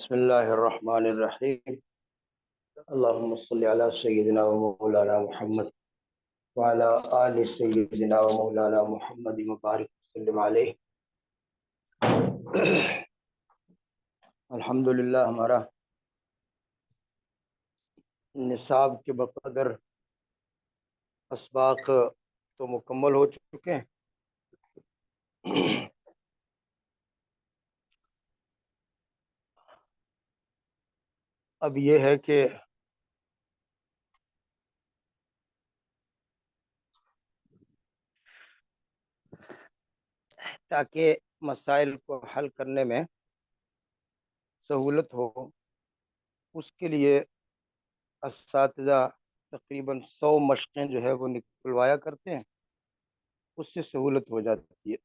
بسم الله الرحمن الرحيم. اللهم صل على سيدنا ومولانا محمد وعلى آل سيدنا ومولانا محمد مبارک وسلم علیہ. الحمدللہ ہمارا نصاب کے بقدر اسباق تو مکمل ہو چکے ہیں. اب یہ ہے کہ تاکہ مسائل کو حل کرنے میں سہولت ہو، اس کے لیے اساتذہ تقریباً 100 مشقیں جو ہے وہ نکلوایا کرتے ہیں، اس سے سہولت ہو جاتی ہے.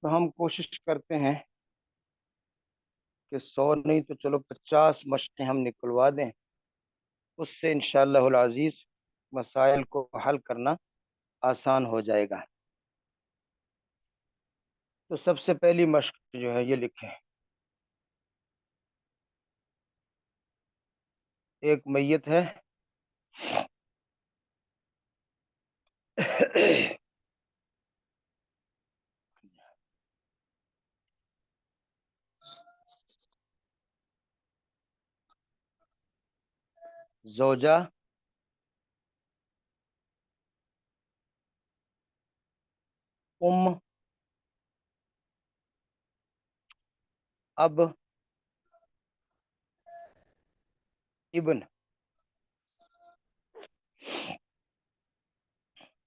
تو ہم کوشش کرتے ہیں کہ 100 نہیں تو چلو 50 مشقیں ہم نکلوا دیں، اس سے انشاءاللہ العزیز مسائل کو حل کرنا آسان ہو جائے گا. تو سب سے پہلی مشق جو ہے یہ لکھیں: ایک میت ہے، زوجہ، اب، ابن.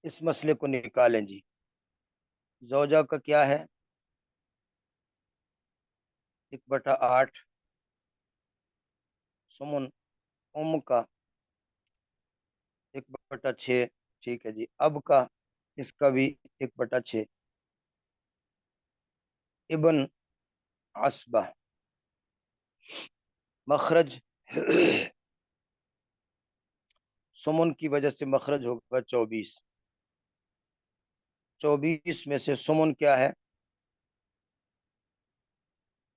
اس مسئلے کو نکالیں جی. زوجہ کا کیا ہے؟ 1/8 سمن. کا 1/6. ٹھیک ہے جی. اب کا، اس کا بھی 1/6. ابن عصبہ. مخرج سمن کی وجہ سے مخرج ہوگا 24. 24 میں سے سمن کیا ہے؟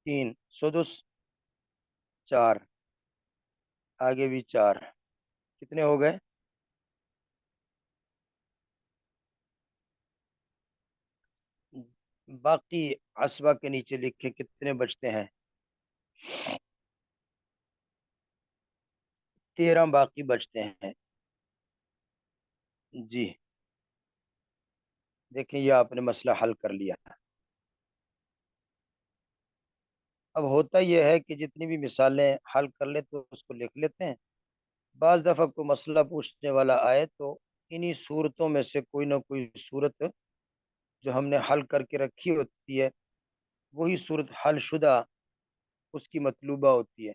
3. سدس 4. آگے بھی 4. کتنے ہو گئے؟ باقی عصبہ کے نیچے لکھے کتنے بچتے ہیں؟ 13 باقی بچتے ہیں جی. دیکھیں یہ آپ نے مسئلہ حل کر لیا. اب ہوتا یہ ہے کہ جتنی بھی مثالیں حل کر لیں تو اس کو لکھ لیتے ہیں. بعض دفعہ کوئی مسئلہ پوچھنے والا آئے تو انہی صورتوں میں سے کوئی نہ کوئی صورت جو ہم نے حل کر کے رکھی ہوتی ہے وہی صورت حل شدہ اس کی مطلوبہ ہوتی ہے،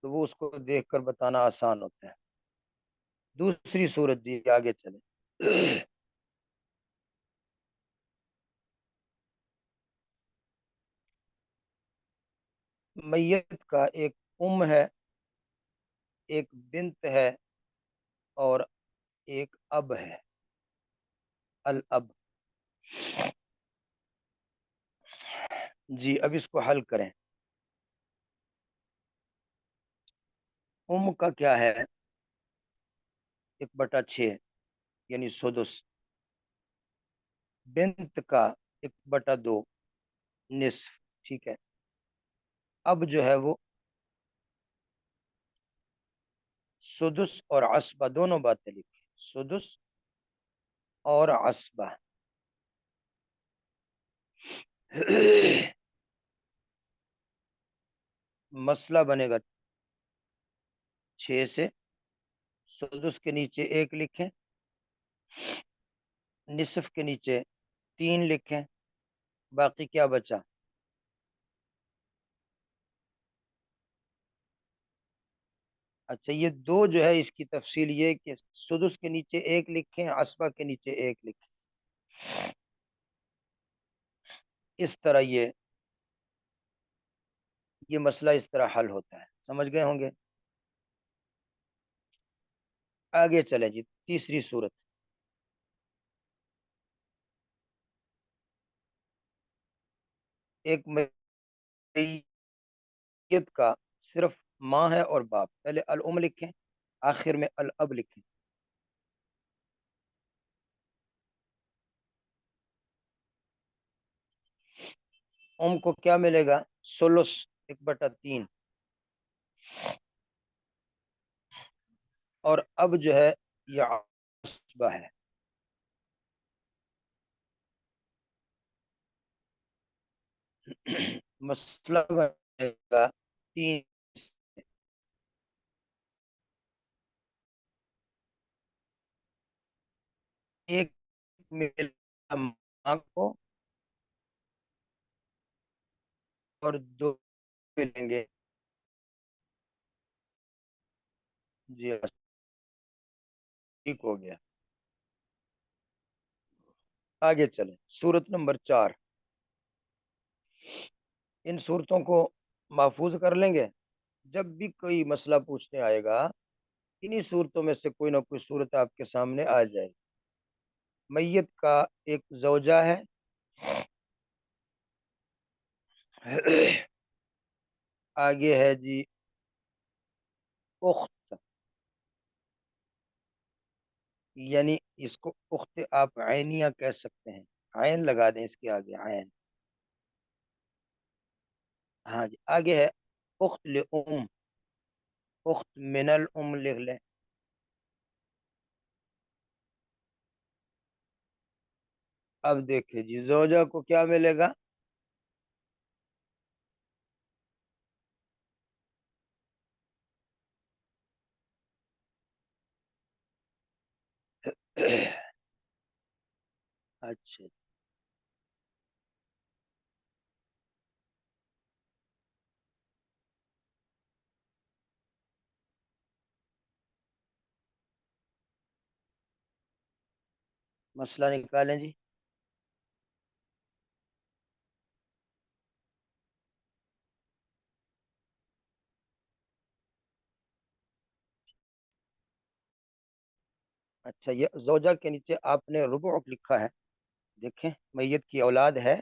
تو وہ اس کو دیکھ کر بتانا آسان ہوتا ہے. دوسری صورت جی آگے چلیں. میت کا ایک ہے، ایک بنت ہے اور ایک اب ہے. الاب. جی اب اس کو حل کریں. کا کیا ہے؟ 1/6 یعنی سدس. بنت کا 1/2 نصف. ٹھیک ہے. اب جو ہے وہ سدس اور عصبہ دونوں باتیں لکھی. سدس اور عصبہ. مسئلہ بنے گا 6 سے. سدس کے نیچے 1 لکھیں، نصف کے نیچے 3 لکھیں، باقی کیا بچا؟ اچھا یہ 2 جو ہے اس کی تفصیل یہ کہ سدس کے نیچے 1 لکھیں، عصبہ کے نیچے 1 لکھیں. اس طرح یہ مسئلہ اس طرح حل ہوتا ہے. سمجھ گئے ہوں گے. آگے چلیں جی. تیسری صورت. ایک میت کا صرف ماں ہے اور باپ، پہلے الام لکھیں، آخر میں الاب لکھیں۔ ام کو کیا ملے گا؟ سلس، 1/3۔ اور اب جو ہے یہ عصبہ ہے۔ مسئلہ بنے گا 3، ایک ملے گا ماں کو اور 2 ملیں گے، جی ٹھیک ہو گیا۔ آگے چلیں، سورت نمبر 4۔ ان صورتوں کو محفوظ کر لیں گے، جب بھی کوئی مسئلہ پوچھنے آئے گا انہی صورتوں میں سے کوئی نہ کوئی صورت آپ کے سامنے آ جائے گی۔ میت کا ایک زوجہ ہے، آگے ہے جی اخت، یعنی اس کو اخت آپ عینیہ کہہ سکتے ہیں، عین لگا دیں اس کے آگے، عین۔ ہاں جی، آگے ہے اخت لام، اخت من الام لکھ لیں۔ اب دیکھیں جی زوجہ کو کیا ملے گا؟ اچھا، مسئلہ نکالیں جی۔ اچھا، یہ زوجہ کے نیچے آپ نے ربع لکھا ہے، دیکھیں میت کی اولاد ہے،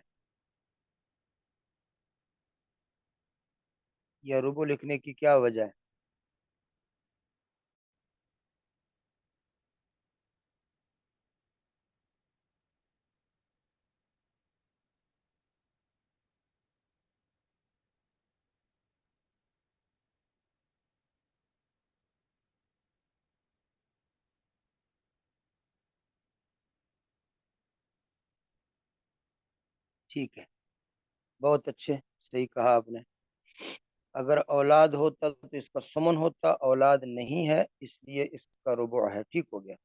یا ربع لکھنے کی کیا وجہ ہے؟ ٹھیک ہے، بہت اچھے، صحیح کہا آپ نے۔ اگر اولاد ہوتا تو اس کا سمن ہوتا، اولاد نہیں ہے اس لیے اس کا ربع ہے، ٹھیک ہو گیا۔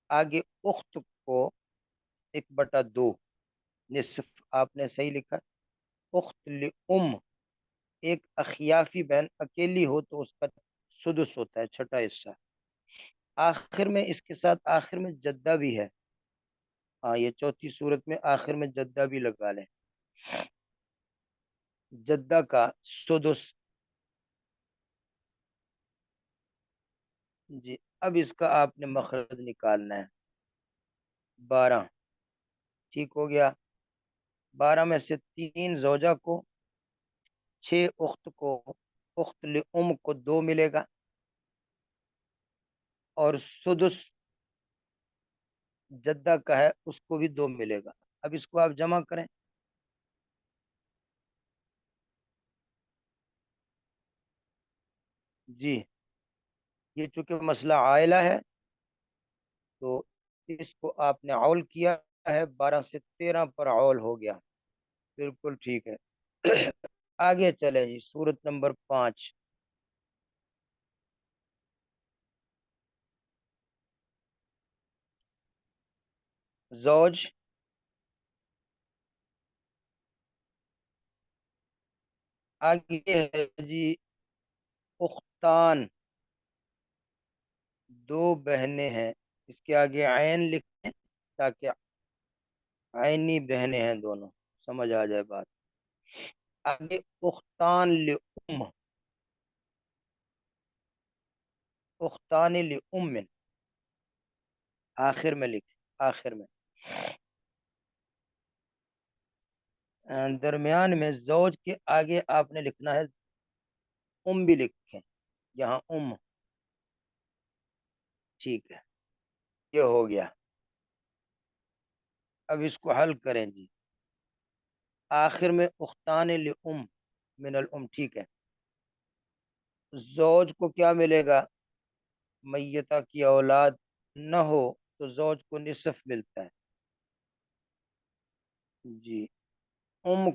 آگے اخت کو 1/2، نصف آپ نے صحیح لکھا۔ اخت لام، ایک اخیافی بہن اکیلی ہو تو اس کا سدس ہوتا ہے، چھٹا حصہ۔ آخر میں اس کے ساتھ آخر میں جدہ بھی ہے، ہاں یہ چوتھی صورت میں آخر میں جدہ بھی لگا لیں، جدہ کا سدس۔ جی اب اس کا آپ نے مخرج نکالنا ہے، 12، ٹھیک ہو گیا۔ 12 میں سے 3 زوجہ کو، 6 اخت کو، اخت لام کو 2 ملے گا، اور سدس جدہ کا ہے اس کو بھی 2 ملے گا۔ اب اس کو آپ جمع کریں، جی یہ چونکہ مسئلہ عائلہ ہے تو اس کو آپ نے عول کیا ہے، 12 سے 13 پر عول ہو گیا، بالکل ٹھیک ہے۔ آگے چلیں جی، سورت نمبر 5۔ زوج، آگے ہے جی اختان، 2 بہنیں ہیں، اس کے آگے عین لکھیں تاکہ عینی بہنیں ہیں دونوں، سمجھ آ جائے بات۔ آگے اختان لام، اختان لام، آخر میں لکھیں، آخر میں۔ درمیان میں زوج کے آگے آپ نے لکھنا ہے بھی لکھیں یہاں ٹھیک ہے، یہ ہو گیا۔ اب اس کو حل کریں جی۔ آخر میں اختان من ٹھیک ہے۔ زوج کو کیا ملے گا؟ میتہ کی اولاد نہ ہو تو زوج کو نصف ملتا ہے جی۔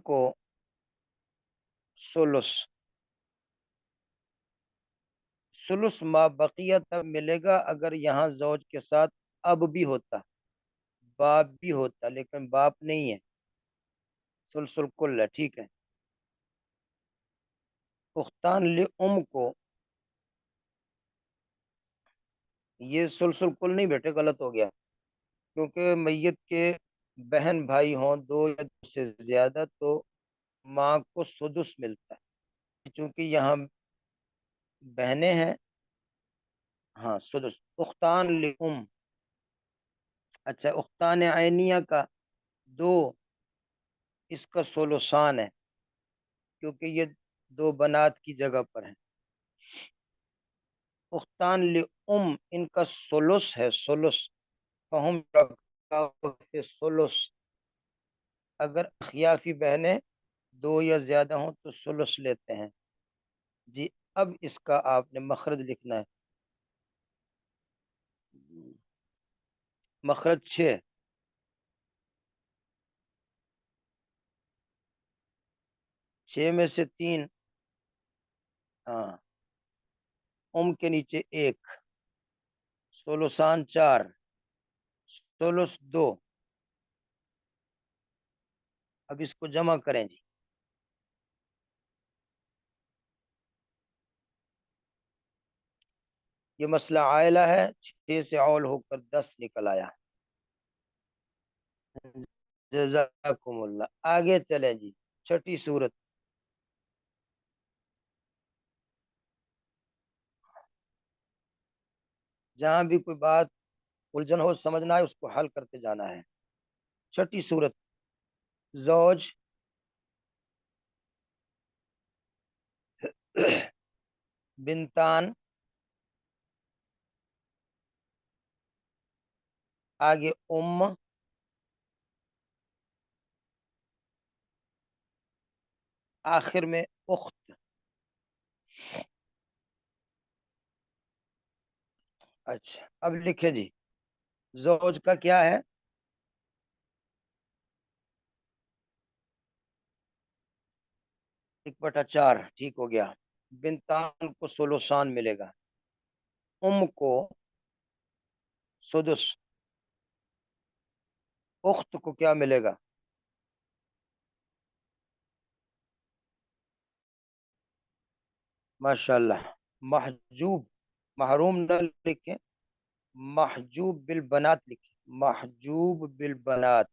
کو ثلث، ثلث ما بقیہ تب ملے گا اگر یہاں زوج کے ساتھ اب بھی ہوتا، باپ بھی ہوتا، لیکن باپ نہیں ہے، ثلث الکل ہے ٹھیک ہے۔ اختان کو یہ ثلث الکل نہیں بیٹے، غلط ہو گیا، کیونکہ میت کے بہن بھائی ہوں دو یا دو سے زیادہ تو ماں کو سدس ملتا ہے، چونکہ یہاں بہنیں ہیں، ہاں سدس۔ اختان اچھا اختان عینیہ کا دو، اس کا ثلثان ہے کیونکہ یہ دو بنات کی جگہ پر ہیں۔ اختان ان کا ثلث ہے، ثلث فہم ثلث، اگر اخیافی بہنیں دو یا زیادہ ہوں تو ثلث لیتے ہیں جی۔ اب اس کا آپ نے مخرج لکھنا ہے، مخرج 6، 6 میں سے 3، ہاں، کے نیچے 1، ثلثان 4، ثلث 2۔ اب اس کو جمع کریں جی۔ یہ مسئلہ عائلہ ہے، 6 سے اول ہو کر 10 نکل آیا۔ جزاکم اللہ۔ آگے چلیں جی، چھٹی صورت۔ جہاں بھی کوئی بات الجھن ہو سمجھنا ہے، اس کو حل کرتے جانا ہے۔ چھٹی صورت، زوج بنتان، آگے آخر میں اخت۔ اچھا اب لکھے جی، زوج کا کیا ہے؟ 1/4 ٹھیک ہو گیا۔ بنتان کو ثلثان ملے گا، کو سدس، اخت کو کیا ملے گا؟ ماشاءاللہ، محجوب، محروم نہ لکھیں، محجوب بالبنات لکھیں، محجوب بالبنات،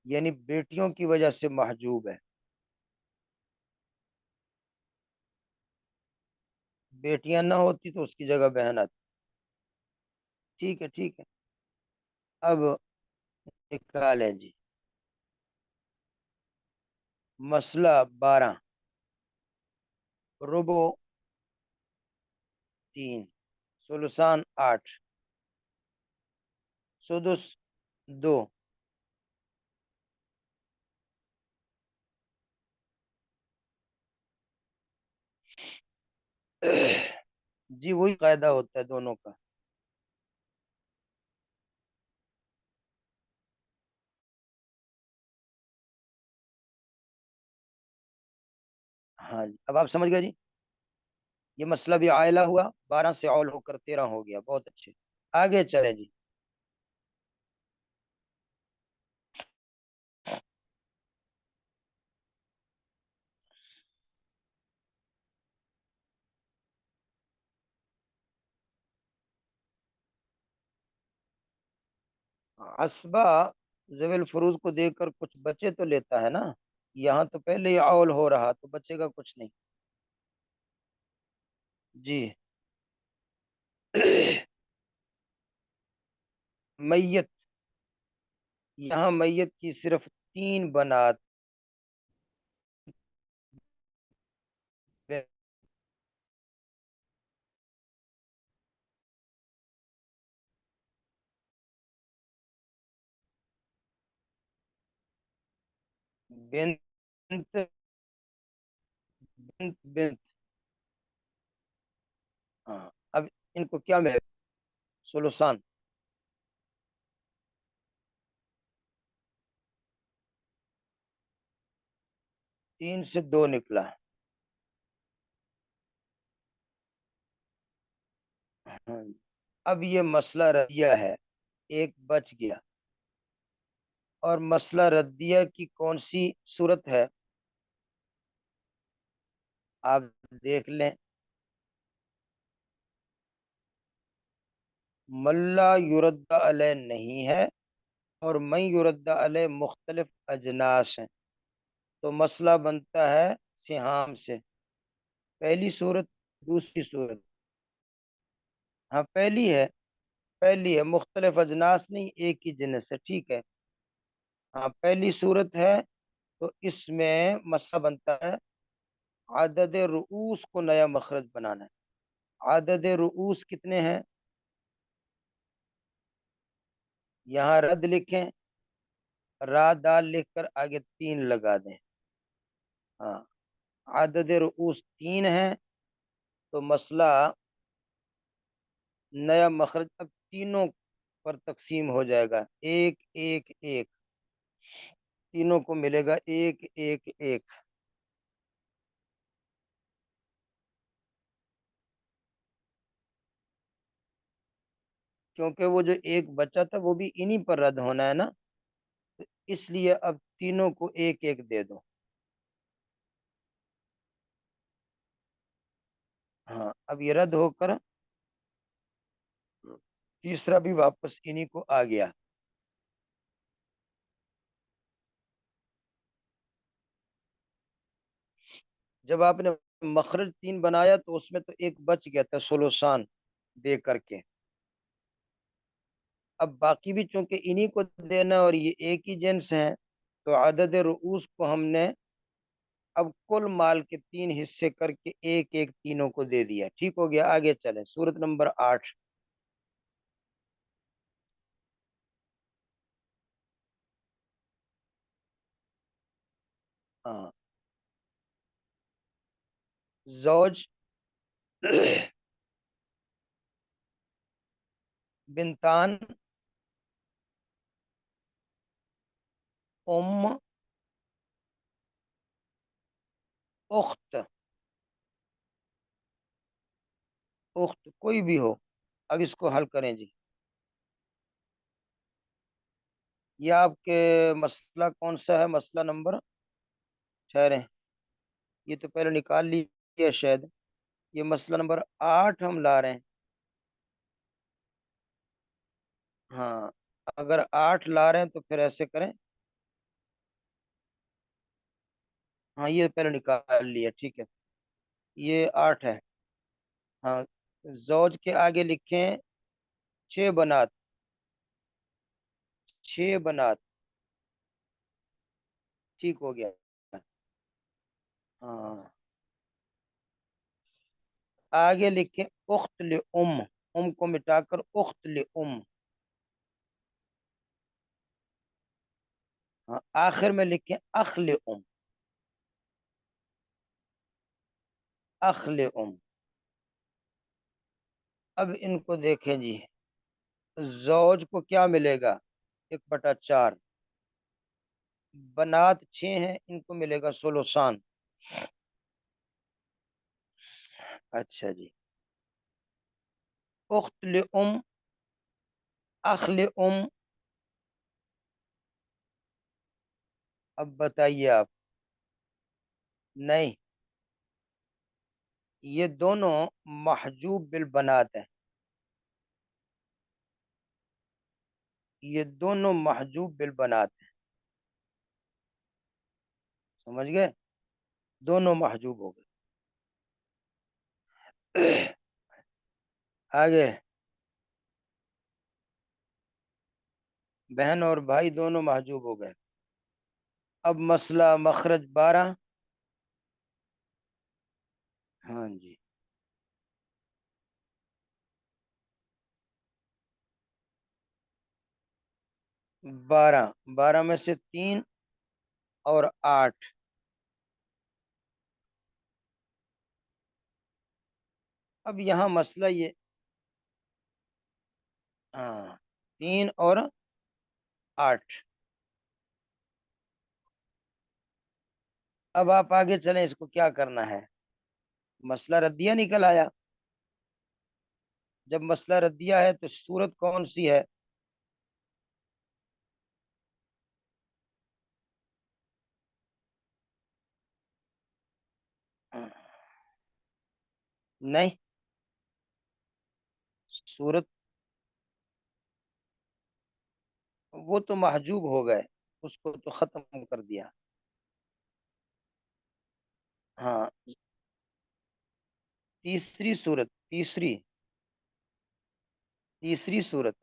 یعنی بیٹیوں کی وجہ سے محجوب ہے، بیٹیاں نہ ہوتی تو اس کی جگہ بہن آتی۔ ٹھیک ہے ٹھیک ہے، اب نکالیں جی۔ مسئلہ 12، ربع 3، ثلثان 8، سدس 2۔ جی وہی قاعدہ ہوتا ہے دونوں کا۔ ہاں جی اب آپ سمجھ گئے جی، یہ مسئلہ بھی عائلہ ہوا، 12 سے اول ہو کر 13 ہو گیا، بہت اچھے۔ آگے چلیں جی۔ عصبہ ذوی الفروض کو دے کر کچھ بچے تو لیتا ہے نا، یہاں تو پہلے ہی اول ہو رہا تو بچے گا کچھ نہیں جی۔ میت، یہاں میت کی صرف 3 بنات بنت بنت بنت ہاں، اب ان کو کیا ملے گا؟ سلوسان. 3 سے 2 نکلا. ہاں. اب یہ مسئلہ ردیہ ہے، ایک بچ گیا. اور مسئلہ ردیہ کی کون سی صورت ہے آپ دیکھ لیں. ملا یرد علیہ نہیں ہے، اور من یرد علیہ مختلف اجناس ہیں. تو مسئلہ بنتا ہے سہام سے. پہلی صورت، دوسری صورت. ہاں پہلی ہے مختلف اجناس نہیں، ایک ہی جنس ہے. ٹھیک ہے. ہاں پہلی صورت ہے. تو اس میں مسئلہ بنتا ہے عدد رؤوس کو نیا مخرج بنانا ہے. عدد رؤوس کتنے ہیں؟ یہاں رد لکھیں، را دال لکھ کر آگے 3 لگا دیں. ہاں عدد رؤوس 3 ہے. تو مسئلہ نیا مخرج اب تینوں پر تقسیم ہو جائے گا، ایک ایک ایک. تینوں کو ملے گا ایک ایک ایک. کیونکہ وہ جو ایک بچا تھا وہ بھی انہی پر رد ہونا ہے نا، تو اس لیے اب تینوں کو ایک ایک دے دو. ہاں اب یہ رد ہو کر تیسرا بھی واپس انہی کو آ گیا. جب آپ نے مخرج 3 بنایا تو اس میں تو ایک بچ گیا تھا سلوسان دے کر کے. اب باقی بھی چونکہ انہی کو دینا اور یہ ایک ہی جنس ہیں، تو عدد رؤوس کو ہم نے اب کل مال کے 3 حصے کر کے ایک ایک تینوں کو دے دیا. ٹھیک ہو گیا. آگے چلیں سورت نمبر 8. ہاں زوج بنتان ام اخت. اخت کوئی بھی ہو. اب اس کو حل کریں جی. یہ آپ کے مسئلہ کون سا ہے؟ مسئلہ نمبر، ٹھہریں، یہ تو پہلے نکال لیجیے شاید. یہ مسئلہ نمبر 8 ہم لا رہے ہیں. ہاں اگر 8 لا رہے ہیں تو پھر ایسے کریں. ہاں یہ پہلے نکال لیا. ٹھیک ہے. یہ 8 ہے. ہاں زوج کے آگے لکھیں 6 بنات. 6 بنات. ٹھیک ہو گیا. ہاں آگے لکھیں اخت لام. ام کو مٹا کر اخت لام. ہاں آخر میں لکھیں اخ لام. اخ لام. اب ان کو دیکھیں جی. زوج کو کیا ملے گا؟ 1/4. بنات 6 ہیں، ان کو ملے گا سلوسان. اچھا جی. اخت لام، اخ لام. اب بتائیے آپ. نہیں، یہ دونوں محجوب بالبنات ہیں. یہ دونوں محجوب بالبنات ہیں. سمجھ گئے؟ دونوں محجوب ہو گئے. آگے بہن اور بھائی دونوں محجوب ہو گئے. اب مسئلہ مخرج 12. ہاں جی. 12 12 میں سے 3 اور 8۔ اب یہاں مسئلہ یہ، ہاں، 3 اور 8۔ اب آپ آگے چلیں، اس کو کیا کرنا ہے؟ مسئلہ ردیہ نکل آیا۔ جب مسئلہ ردیہ ہے تو صورت کون سی ہے؟ نہیں، صورت وہ تو محجوب ہو گئے، اس کو تو ختم کر دیا۔ ہاں، تیسری صورت، تیسری صورت،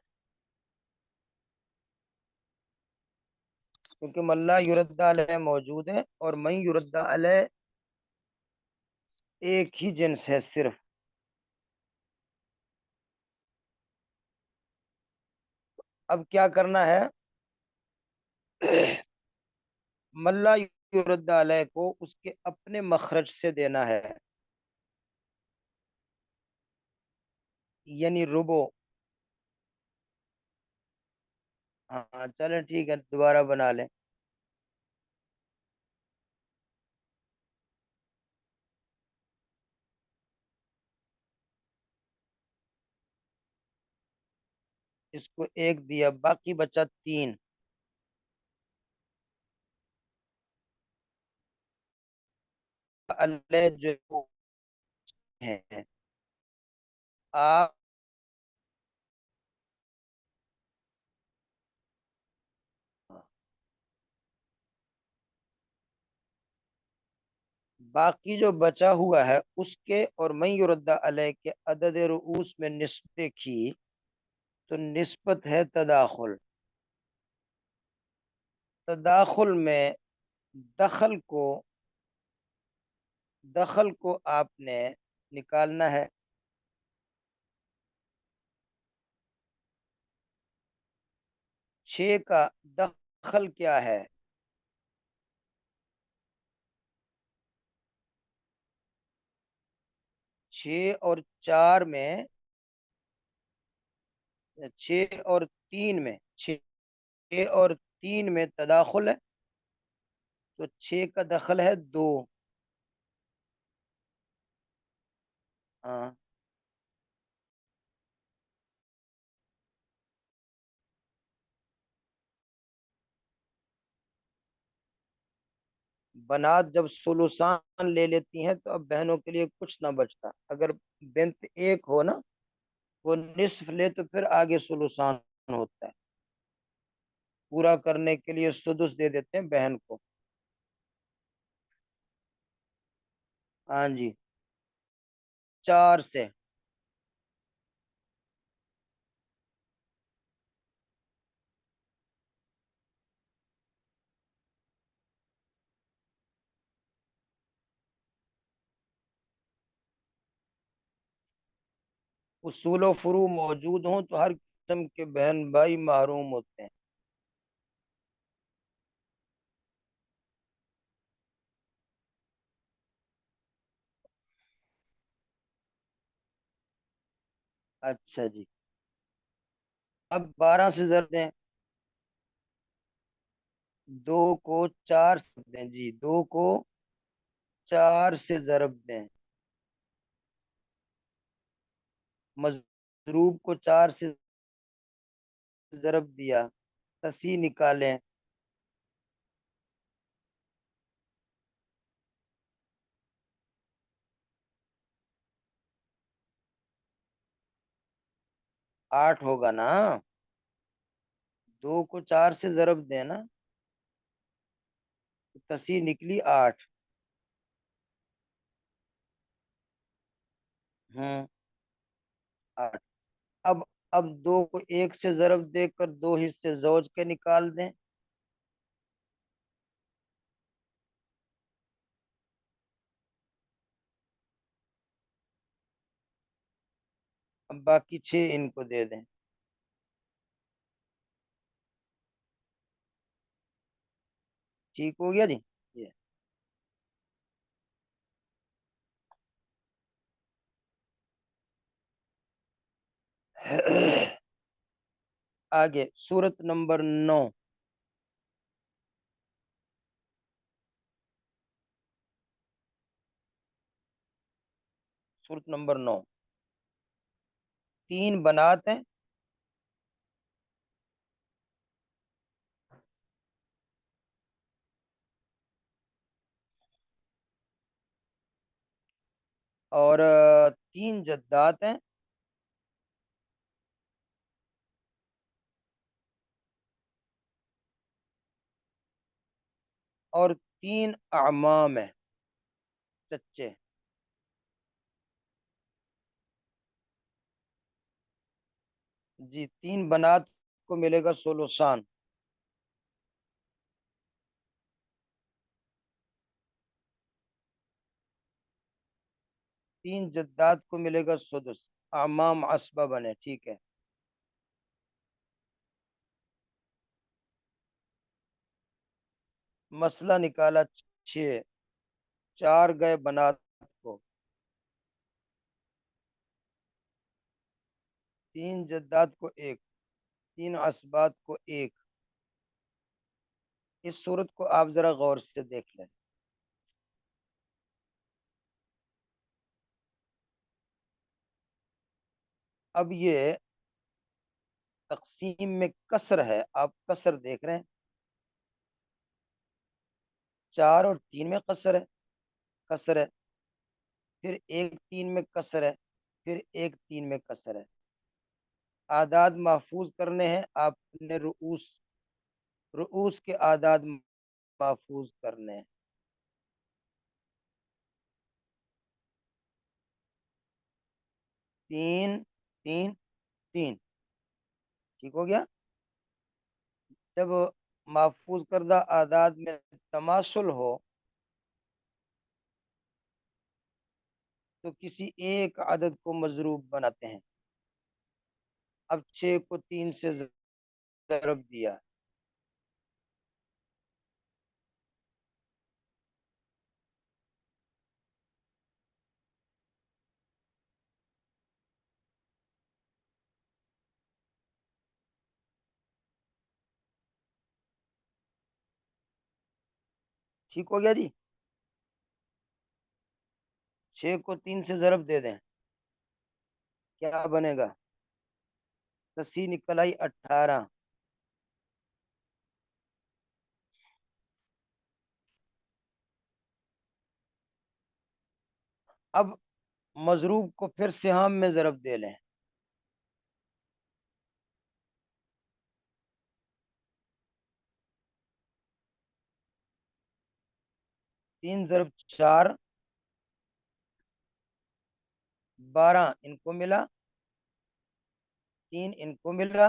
کیونکہ من لا یرد علیہ موجود ہے، اور من یرد علیہ ایک ہی جنس ہے صرف۔ اب کیا کرنا ہے؟ من لا یرد علیہ کو اس کے اپنے مخرج سے دینا ہے، یعنی ربو۔ ہاں چلیں ٹھیک ہے، دوبارہ بنا لیں۔ اس کو 1 دیا، باقی بچا 3۔ اللہ جو ہے، آپ باقی جو بچا ہوا ہے اس کے اور من یرد علیہ کے عدد رؤوس میں نسبت کی، تو نسبت ہے تداخل۔ تداخل میں دخل کو آپ نے نکالنا ہے۔ 6 کا دخل کیا ہے؟ 6 اور 4 میں، 6 اور 3 میں، 6 اور 3 میں تداخل ہے، تو 6 کا دخل ہے 2۔ ہاں، بنات جب ثلثان لے لیتی ہیں تو اب بہنوں کے لیے کچھ نہ بچتا۔ اگر بنت ایک ہو نا، وہ نصف لے تو پھر آگے ثلثان ہوتا ہے، پورا کرنے کے لیے سدس دے دیتے ہیں بہن کو۔ ہاں جی، 4 سے۔ اصول و فروع موجود ہوں تو ہر قسم کے بہن بھائی محروم ہوتے ہیں۔ اچھا جی، اب 12 سے ضرب دیں، 2 کو 4 سے دیں جی، 2 کو 4 سے ضرب دیں، مضروب کو 4 سے ضرب دیا، تصحیح نکالیں۔ 8 ہوگا نا؟ 2 کو 4 سے ضرب دیں نا، تو تصحیح نکلی 8۔ ہوں، 8۔ اب 2 کو 1 سے ضرب دے کر 2 حصے زوج کے نکال دیں، اب باقی 6 ان کو دے دیں۔ . . . . . . . . . . . . . . . . . . . . . . . . . . . . . . . . . . . . . . . . . . . . . . . . . . . . . . . . . . . . . . ٹھیک ہو گیا جی یہ آگے سورت نمبر 9. سورت نمبر 9. 3 بنات ہیں. اور 3 جدات ہیں. اور 3 اعمام ہیں چچے. جی 3 بنات کو ملے گا سولوسان. 3 جدات کو ملے گا سدس. اعمام عصبہ بنے. ٹھیک ہے. مسئلہ نکالا 6. 4 گئے بنات کو. 3 جدات کو ایک. 3 اسبات کو ایک. اس صورت کو آپ ذرا غور سے دیکھ لیں. اب یہ تقسیم میں کسر ہے. آپ کسر دیکھ رہے ہیں. 4 اور 3 میں کسر ہے. کسر ہے. پھر 1 3 میں کسر ہے. پھر 1 3 میں کسر ہے. اعداد محفوظ کرنے ہیں آپ نے. رؤوس. رؤوس کے اعداد محفوظ کرنے ہیں. 3 3 3. ٹھیک ہو گیا. جب محفوظ کردہ اعداد میں تماثل ہو تو کسی ایک عدد کو مضروب بناتے ہیں. اب 6 کو 3 سے ضرب دیا. ٹھیک ہو گیا جی. 6 کو 3 سے ضرب دے دیں. کیا بنے گا؟ 10 نکل آئی 18. اب مضروب کو پھر سہام میں ضرب دے لیں. 3 ضرب 4 12. ان کو ملا. 3 ان کو ملا.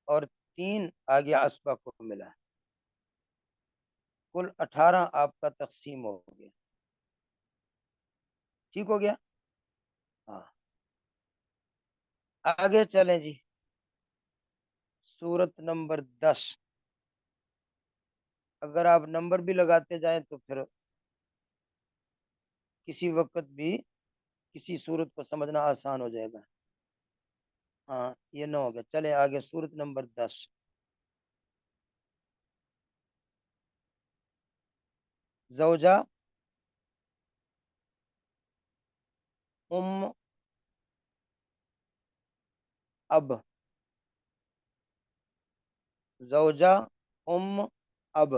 اور 3 آگے اسبا کو ملا. کل 18 آپ کا تقسیم ہو گیا. ٹھیک ہو گیا. ہاں آگے چلیں جی. سورت نمبر 10. اگر آپ نمبر بھی لگاتے جائیں تو پھر کسی وقت بھی کسی سورت کو سمجھنا آسان ہو جائے گا. ہاں یہ 9 ہو گیا. چلے آگے سورت نمبر 10. زوجہ. ام. اب. زوجہ. ام. اب.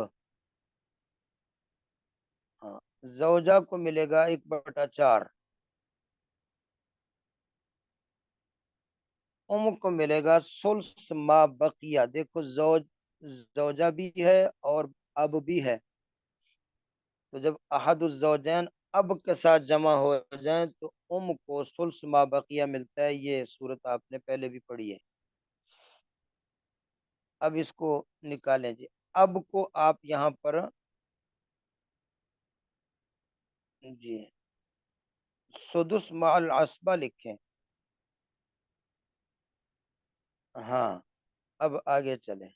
ہاں زوجہ کو ملے گا 1/4. ام کو ملے گا ثلث ما بقیہ. دیکھو زوجہ بھی ہے اور اب بھی ہے. تو جب احد الزوجین اب کے ساتھ جمع ہو جائیں تو ام کو ثلث ما بقیہ ملتا ہے. یہ صورت آپ نے پہلے بھی پڑھی ہے. اب اس کو نکالیں جی. اب کو آپ یہاں پر جی سدس مع العصبہ لکھیں. ہاں اب آگے چلیں.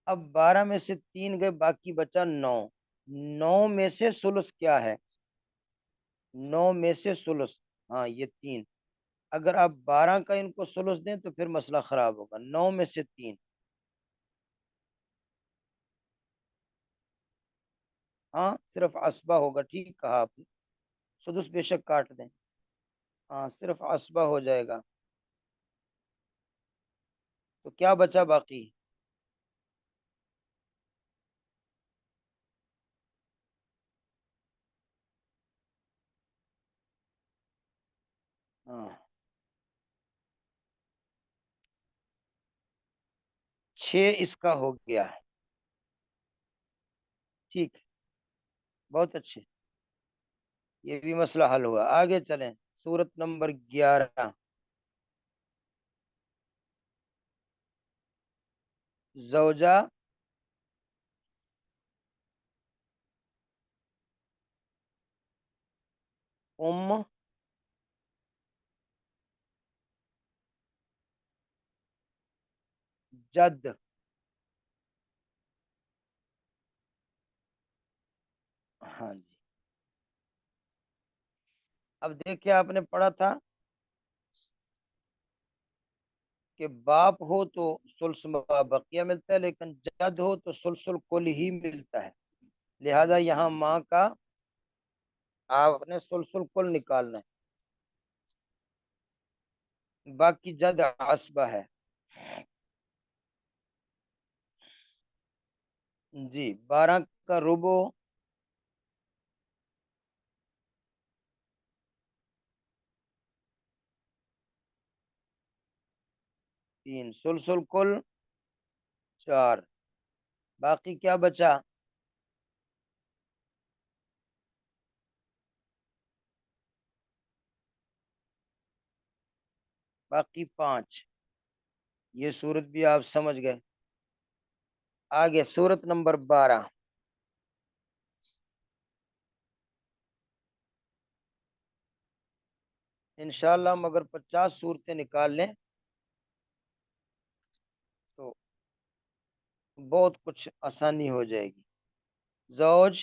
اب 12 میں سے 3 گئے، باقی بچا 9۔ 9 میں سے سلس کیا ہے؟ 9 میں سے سلس، ہاں یہ 3۔ اگر آپ 12 کا ان کو سلس دیں تو پھر مسئلہ خراب ہوگا۔ 9 میں سے 3، ہاں صرف عصبہ ہوگا، ٹھیک کہا آپ نے۔ سدس بے شک کاٹ دیں، ہاں صرف عصبہ ہو جائے گا۔ تو کیا بچا باقی؟ ہاں 6 اس کا ہو گیا، ٹھیک، بہت اچھے، یہ بھی مسئلہ حل ہوا۔ آگے چلیں، سورت نمبر 11، زوجہ ام جد۔ ہاں جی، اب دیکھیں آپ نے پڑھا تھا کہ باپ ہو تو سلس ما بقیہ ملتا ہے، لیکن جد ہو تو سلسل کل ہی ملتا ہے۔ لہذا یہاں ماں کا آپ نے سلسل کل نکالنا ہے، باقی جد عصبہ ہے۔ جی 12 کا ربو، 3 سلسل کل 4، باقی کیا بچا؟ باقی 5۔ یہ صورت بھی آپ سمجھ گئے۔ آگے صورت نمبر 12، انشاءاللہ ہم اگر 50 صورتیں نکال لیں تو بہت کچھ آسانی ہو جائے گی۔ زوج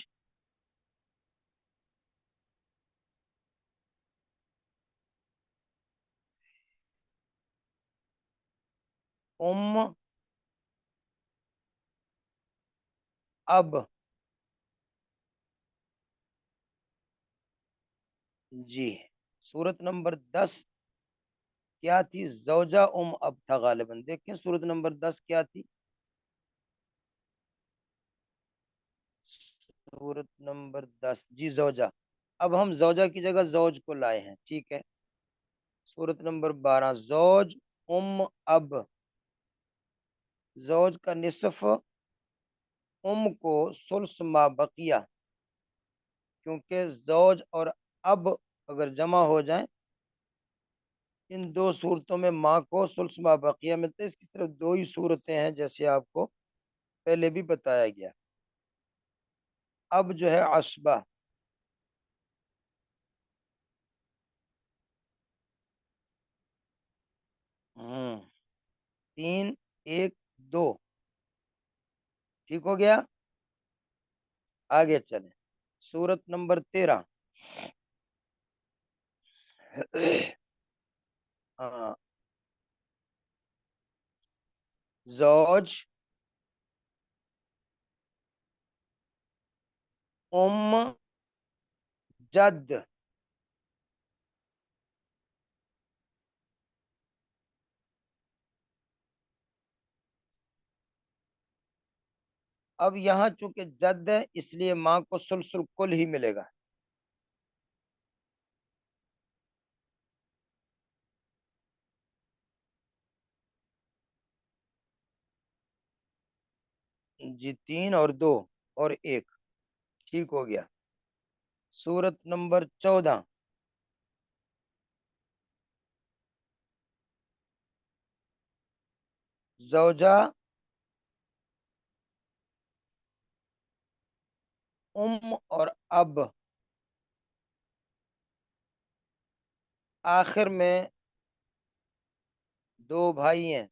ام اب، جی صورت نمبر 10 کیا تھی؟ زوجہ ام اب تھا غالباً، دیکھیں صورت نمبر 10 کیا تھی؟ صورت نمبر 10 جی زوجہ۔ اب ہم زوجہ کی جگہ زوج کو لائے ہیں، ٹھیک ہے۔ صورت نمبر 12، زوج ام اب، زوج کا نصف ام کو ثلث ما بقیہ، کیونکہ زوج اور اب اگر جمع ہو جائیں، ان دو صورتوں میں ماں کو ثلث ما بقیہ ملتا ہے۔ اس کی صرف 2 ہی صورتیں ہیں جیسے آپ کو پہلے بھی بتایا گیا۔ اب جو ہے عصبہ، ہوں 3 1 2، ٹھیک ہو گیا۔ آگے چلیں، صورت نمبر 13، ہاں زوج ام جد، اب یہاں چونکہ جد ہے اس لیے ماں کو سلسل کل ہی ملے گا۔ جی 3 اور 2 اور 1، ٹھیک ہو گیا۔ صورت نمبر 14، زوجہ ام اور اب، آخر میں 2 بھائی ہیں،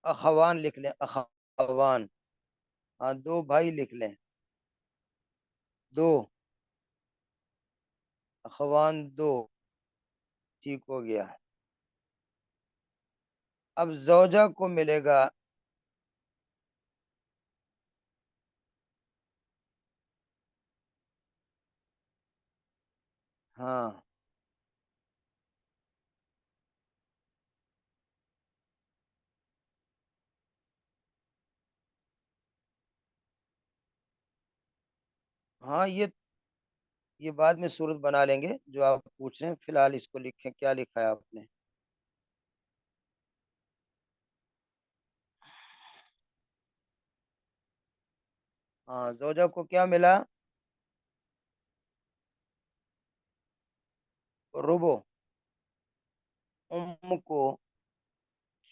اخوان لکھ لیں، اخوان، ہاں دو بھائی لکھ لیں، دو اخوان دو، ٹھیک ہو گیا۔ اب زوجہ کو ملے گا، ہاں ہاں، یہ بعد میں صورت بنا لیں گے جو آپ پوچھ رہے ہیں، فی الحال اس کو لکھیں، کیا لکھا ہے آپ نے؟ ہاں زوجہ کو کیا ملا؟ ربو، ام کو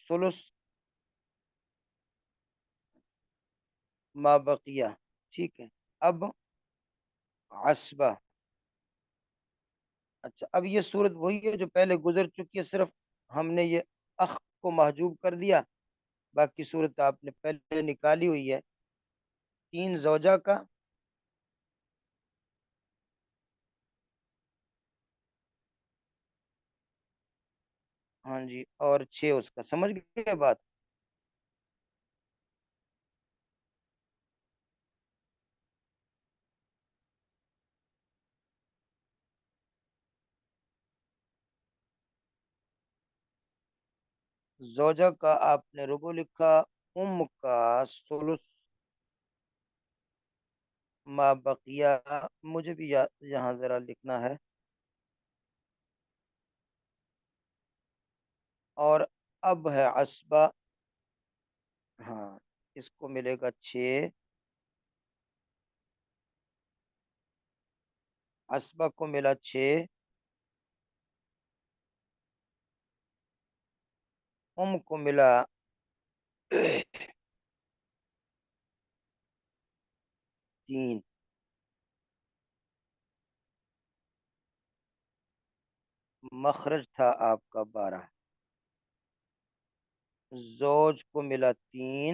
ثلث ما بقیہ، ٹھیک ہے۔ اب عصبہ، اچھا اب یہ صورت وہی ہے جو پہلے گزر چکی ہے، صرف ہم نے یہ اخ کو محجوب کر دیا، باقی صورت آپ نے پہلے نکالی ہوئی ہے۔ تین زوجہ کا، ہاں جی، اور چھ اس کا، سمجھ گئے بات؟ زوجہ کا آپ نے ربو لکھا، ام کا ثلث ما بقیہ، مجھے بھی یہاں ذرا لکھنا ہے، اور اب ہے عصبہ، ہاں اس کو ملے گا چھ، عصبہ کو ملا چھ، ام کو ملا تین، مخرج تھا آپ کا 12، زوج کو ملا تین،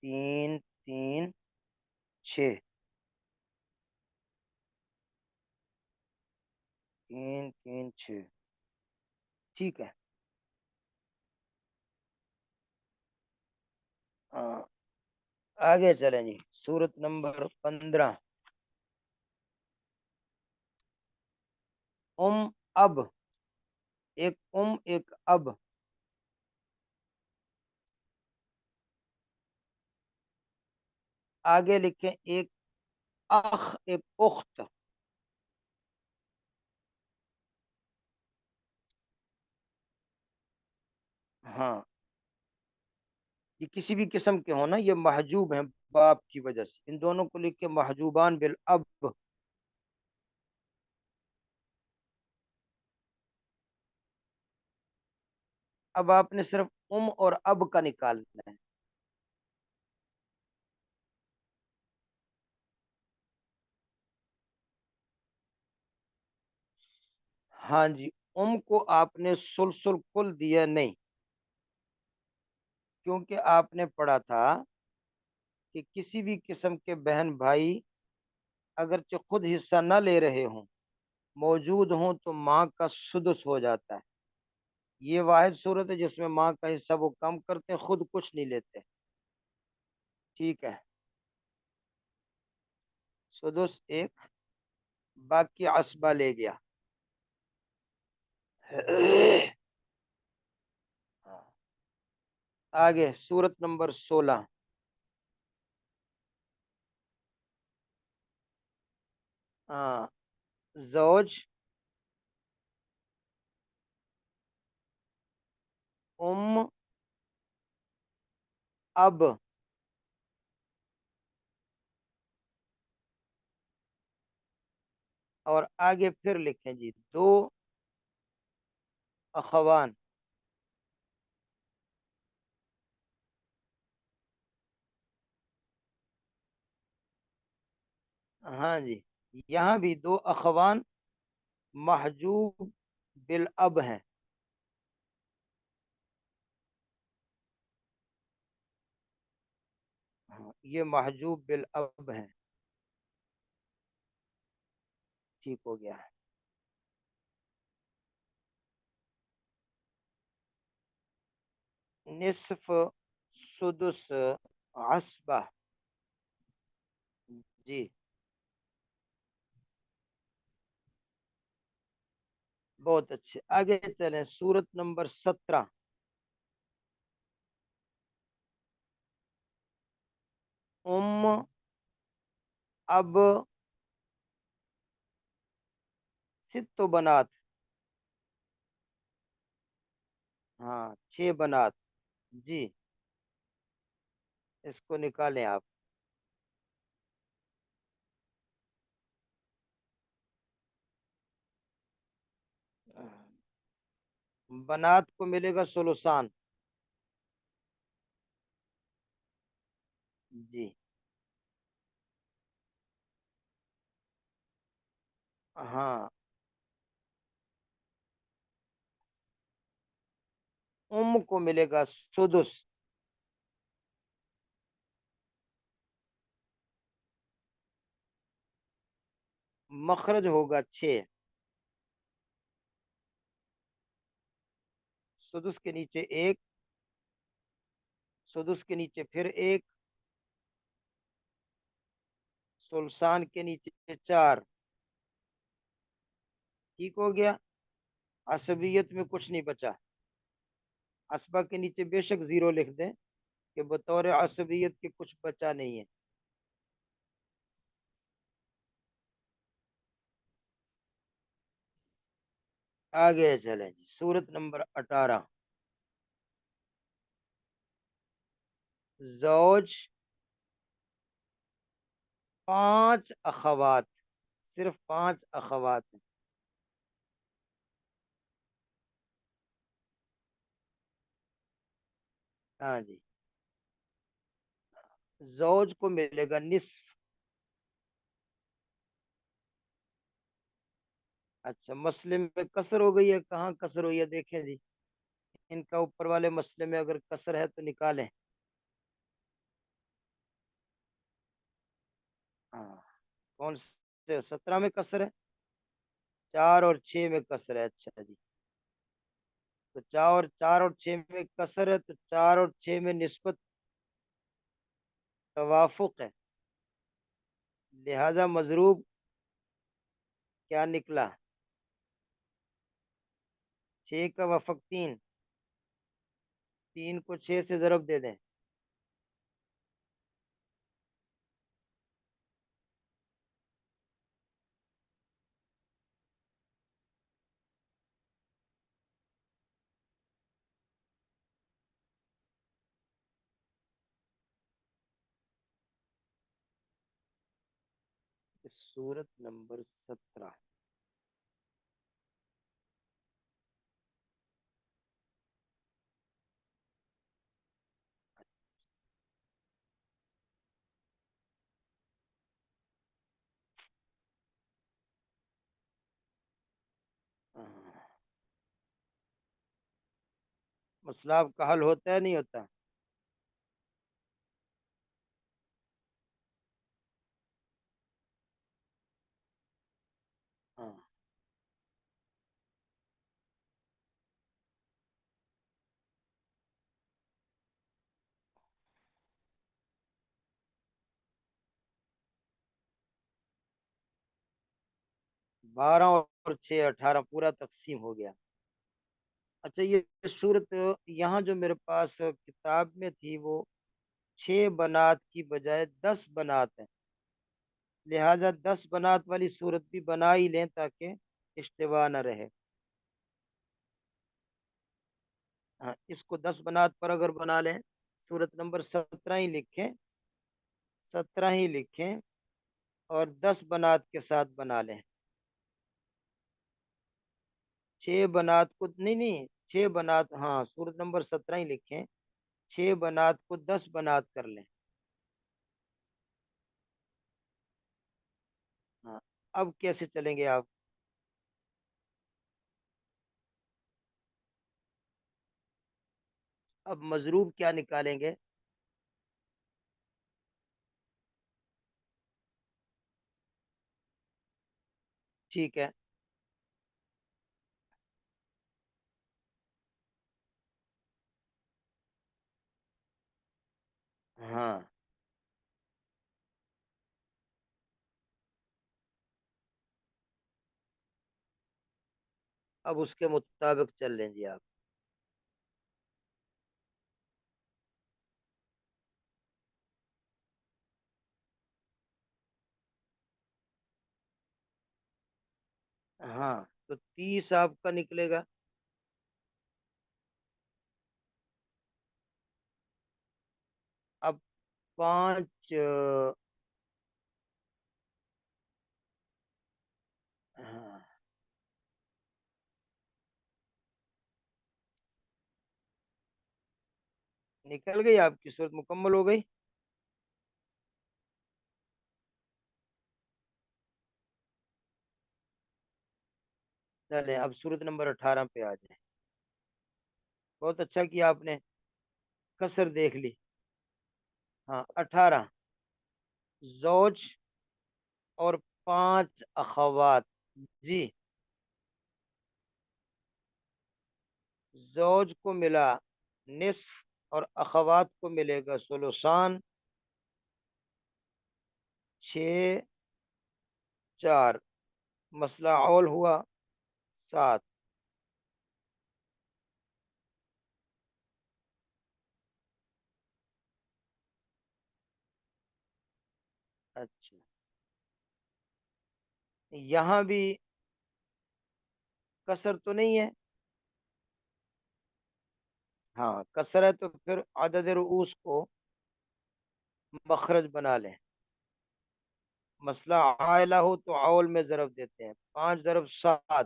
تین تین چھ، تین تین چھ، ٹھیک ہے۔ ہاں آگے چلیں جی، سورت نمبر 15، اب، ایک ایک اب، آگے لکھیں ایک اخ ایک اخت، ہاں یہ کسی بھی قسم کے ہونا، یہ محجوب ہیں باپ کی وجہ سے، ان دونوں کو لکھ کے محجوبان بالاب، اب آپ نے صرف اور اب کا نکالنا ہے، ہاں جی، کو آپ نے سلسل کل دیا نہیں، کیونکہ آپ نے پڑھا تھا کہ کسی بھی قسم کے بہن بھائی اگرچہ خود حصہ نہ لے رہے ہوں، موجود ہوں تو ماں کا سدس ہو جاتا ہے، یہ واحد صورت ہے جس میں ماں کا حصہ وہ کم کرتے ہیں، خود کچھ نہیں لیتے، ٹھیک ہے۔ سدس ایک، باقی عصبہ لے گیا آگے سورت نمبر 16، ہاں زوج، ام، اب، اور آگے پھر لکھیں جی دو اخوان، ہاں جی، یہاں بھی دو اخوان محجوب بالاب ہیں، یہ محجوب بالاب ہیں. ٹھیک ہو گیا. نصف، سدس، عصبہ. جی. بہت اچھے. آگے چلیں. سورت نمبر 17. ام، اب، ست بنات. ہاں، 6 بنات. جی. اس کو نکالیں آپ. بنات کو ملے گا سلوسان. جی. ہاں. ام کو ملے گا سدس. مخرج ہوگا 6. سدس کے نیچے ایک، سدس کے نیچے پھر ایک، سلسان کے نیچے 4. ٹھیک ہو گیا. عصبیت میں کچھ نہیں بچا. اسبا کے نیچے بے شک 0 لکھ دیں کہ بطور عصبیت کے کچھ بچا نہیں ہے. آگے چلیں جی. سورت نمبر 18. زوج، 5 اخوات. صرف 5 اخوات ہیں. ہاں جی. زوج کو ملے گا نصف. اچھا، مسئلے میں کسر ہو گئی ہے. کہاں کسر ہوئی ہے دیکھیں جی. ان کا اوپر والے مسئلے میں اگر کسر ہے تو نکالیں. ہاں. کون سے 17 میں کسر ہے؟ 4 اور 6 میں کسر ہے. اچھا جی. تو 4 اور 6 میں کسر ہے تو 4 اور 6 میں نسبت توافق ہے. لہذا مضروب کیا نکلا؟ 6 کا وفق 3. 3 کو 6 سے ضرب دے دیں. سورت نمبر 17. مسئلہ آپ کا حل ہوتا ہے نہیں ہوتا؟ ہاں. 12 اور 6 18 پورا تقسیم ہو گیا. اچھا، یہ صورت یہاں جو میرے پاس کتاب میں تھی وہ 6 بنات کی بجائے 10 بنات ہیں. لہذا 10 بنات والی صورت بھی بنا ہی لیں تاکہ اشتباہ نہ رہے. ہاں، اس کو 10 بنات پر اگر بنا لیں. صورت نمبر 17 ہی لکھیں. 17 ہی لکھیں اور 10 بنات کے ساتھ بنا لیں. 6 بنات کو نہیں نہیں، 6 بنات. ہاں، صورت نمبر 17 ہی لکھیں. 6 بنات کو 10 بنات کر لیں. ہاں. اب کیسے چلیں گے آپ؟ اب مضروب کیا نکالیں گے؟ ٹھیک ہے. ہاں. اب اس کے مطابق چل لیں جی آپ. ہاں تو 30 آپ کا نکلے گا. اب 5. ہاں نکل گئی آپ کی صورت مکمل ہو گئی. چلیں اب صورت نمبر 18 پہ آ جائیں. بہت اچھا کیا آپ نے کسر دیکھ لی. ہاں 18. زوج اور 5 اخوات. جی. زوج کو ملا نصف اور اخوات کو ملے گا سلوسان. 6 4 مسئلہ اول ہوا 7. اچھا یہاں بھی کسر تو نہیں ہے. ہاں کسر ہے تو پھر عدد رؤوس کو مخرج بنا لیں. مسئلہ عائلہ ہو تو اول میں ضرب دیتے ہیں. 5 ضرب 7.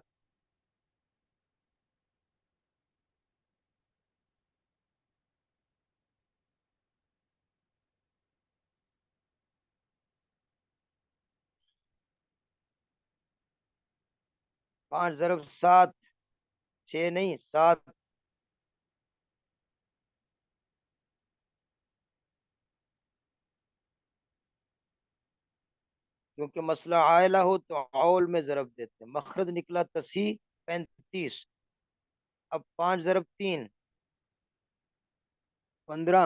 5 ضرب 7. 6 نہیں 7. کیونکہ مسئلہ عائلہ ہو تو اول میں ضرب دیتے ہیں. مخرج نکلا تصحیح 35. اب 5 ضرب 3 15.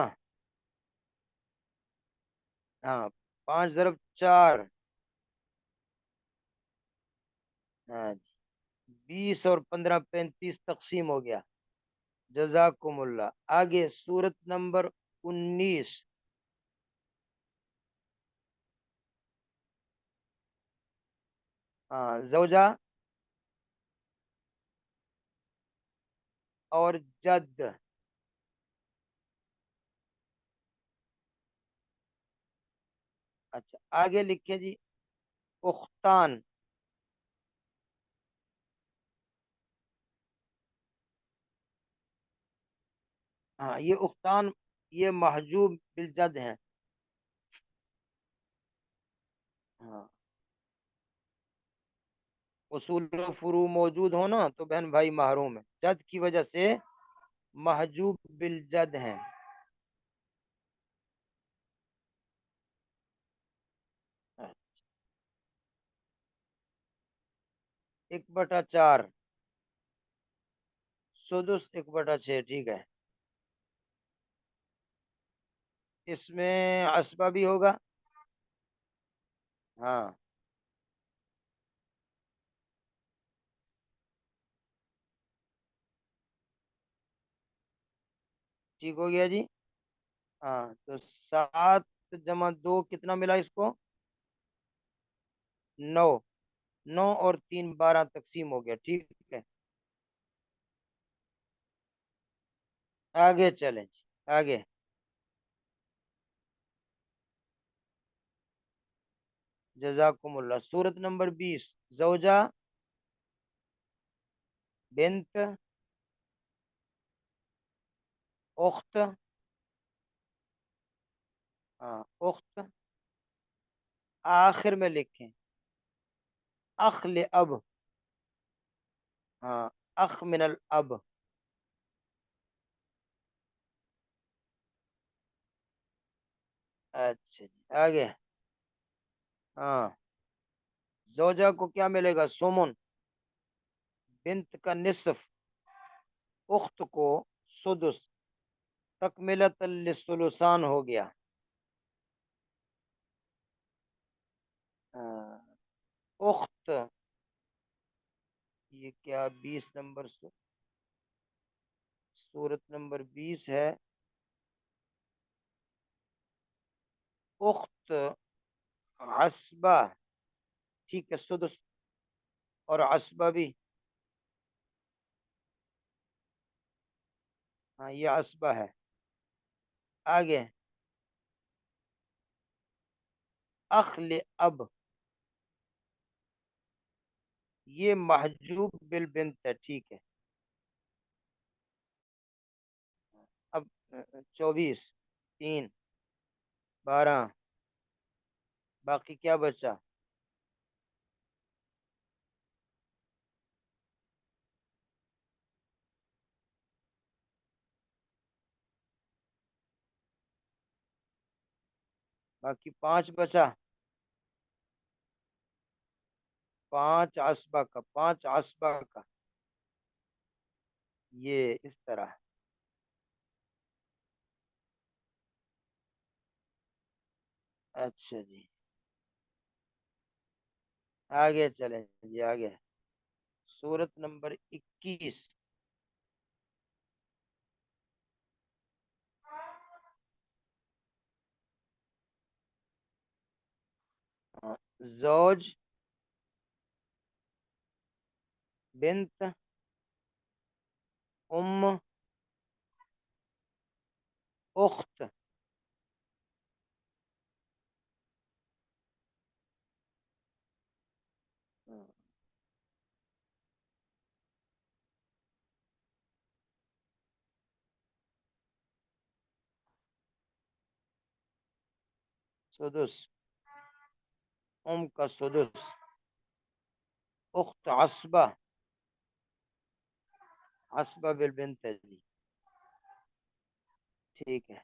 ہاں 5 ضرب 4. ہاں جی 20 اور 15 35 تقسیم ہو گیا. جزاکم اللہ. آگے سورت نمبر 19. ہاں زوجہ اور جد. اچھا آگے لکھے جی اختان. ہاں یہ اختان یہ محجوب بالجد ہیں. ہاں اصول و فرو موجود ہونا تو بہن بھائی محروم ہے. جد کی وجہ سے محجوب بالجد ہیں. ہاں، 1/4. سدس 1/6. ٹھیک ہے. اس میں اسبا بھی ہوگا. ہاں ٹھیک ہو گیا جی. ہاں تو 7 + 2 کتنا ملا اس کو. 9. 9 اور 3 12 تقسیم ہو گیا. ٹھیک ہے. آگے چلیں جی. آگے جزاکم اللہ. سورت نمبر 20. زوجہ بنت اخت. ہاں اخت آخر میں لکھیں. اخ اب. ہاں اخ من الاب. اچھا جی آگے. ہاں زوجہ کو کیا ملے گا؟ سومن، بنت کا نصف، اخت کو سدس، تکملت للثلثان ہو گیا۔ ہاں، اخت، یہ کیا 20 نمبر سورت نمبر 20 ہے۔ اخت عصبہ، ٹھیک ہے، سدس اور عصبہ بھی، ہاں یہ عصبہ ہے۔ آگے اخل اب، یہ محجوب بالبنت ہے، ٹھیک ہے۔ اب 24، 3، 12، باقی کیا بچا؟ باقی 5 بچا، 5 عصبہ کا، 5 عصبہ کا، یہ اس طرح۔ اچھا جی، آگے چلیں جی، آگے سورت نمبر 21۔ زوج، بنت، ام، اخت، سدس، ام کا سدس، اخت عصبہ، عصبہ بالبنت ہے جی، ٹھیک ہے۔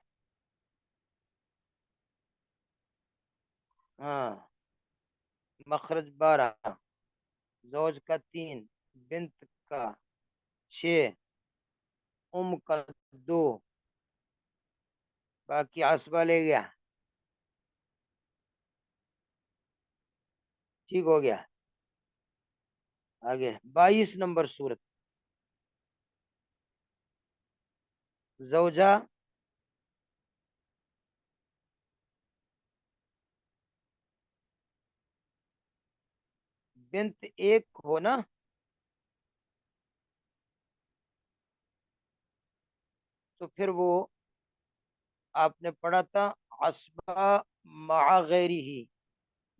ہاں، مخرج 12، زوج کا 3، بنت کا 6، ام کا 2، باقی عصبہ لے گیا، ٹھیک ہو گیا۔ آگے 22 نمبر سورت، زوجہ، بنت ایک ہو نا، تو پھر وہ آپ نے پڑھا تھا عصبہ مع غیری ہی،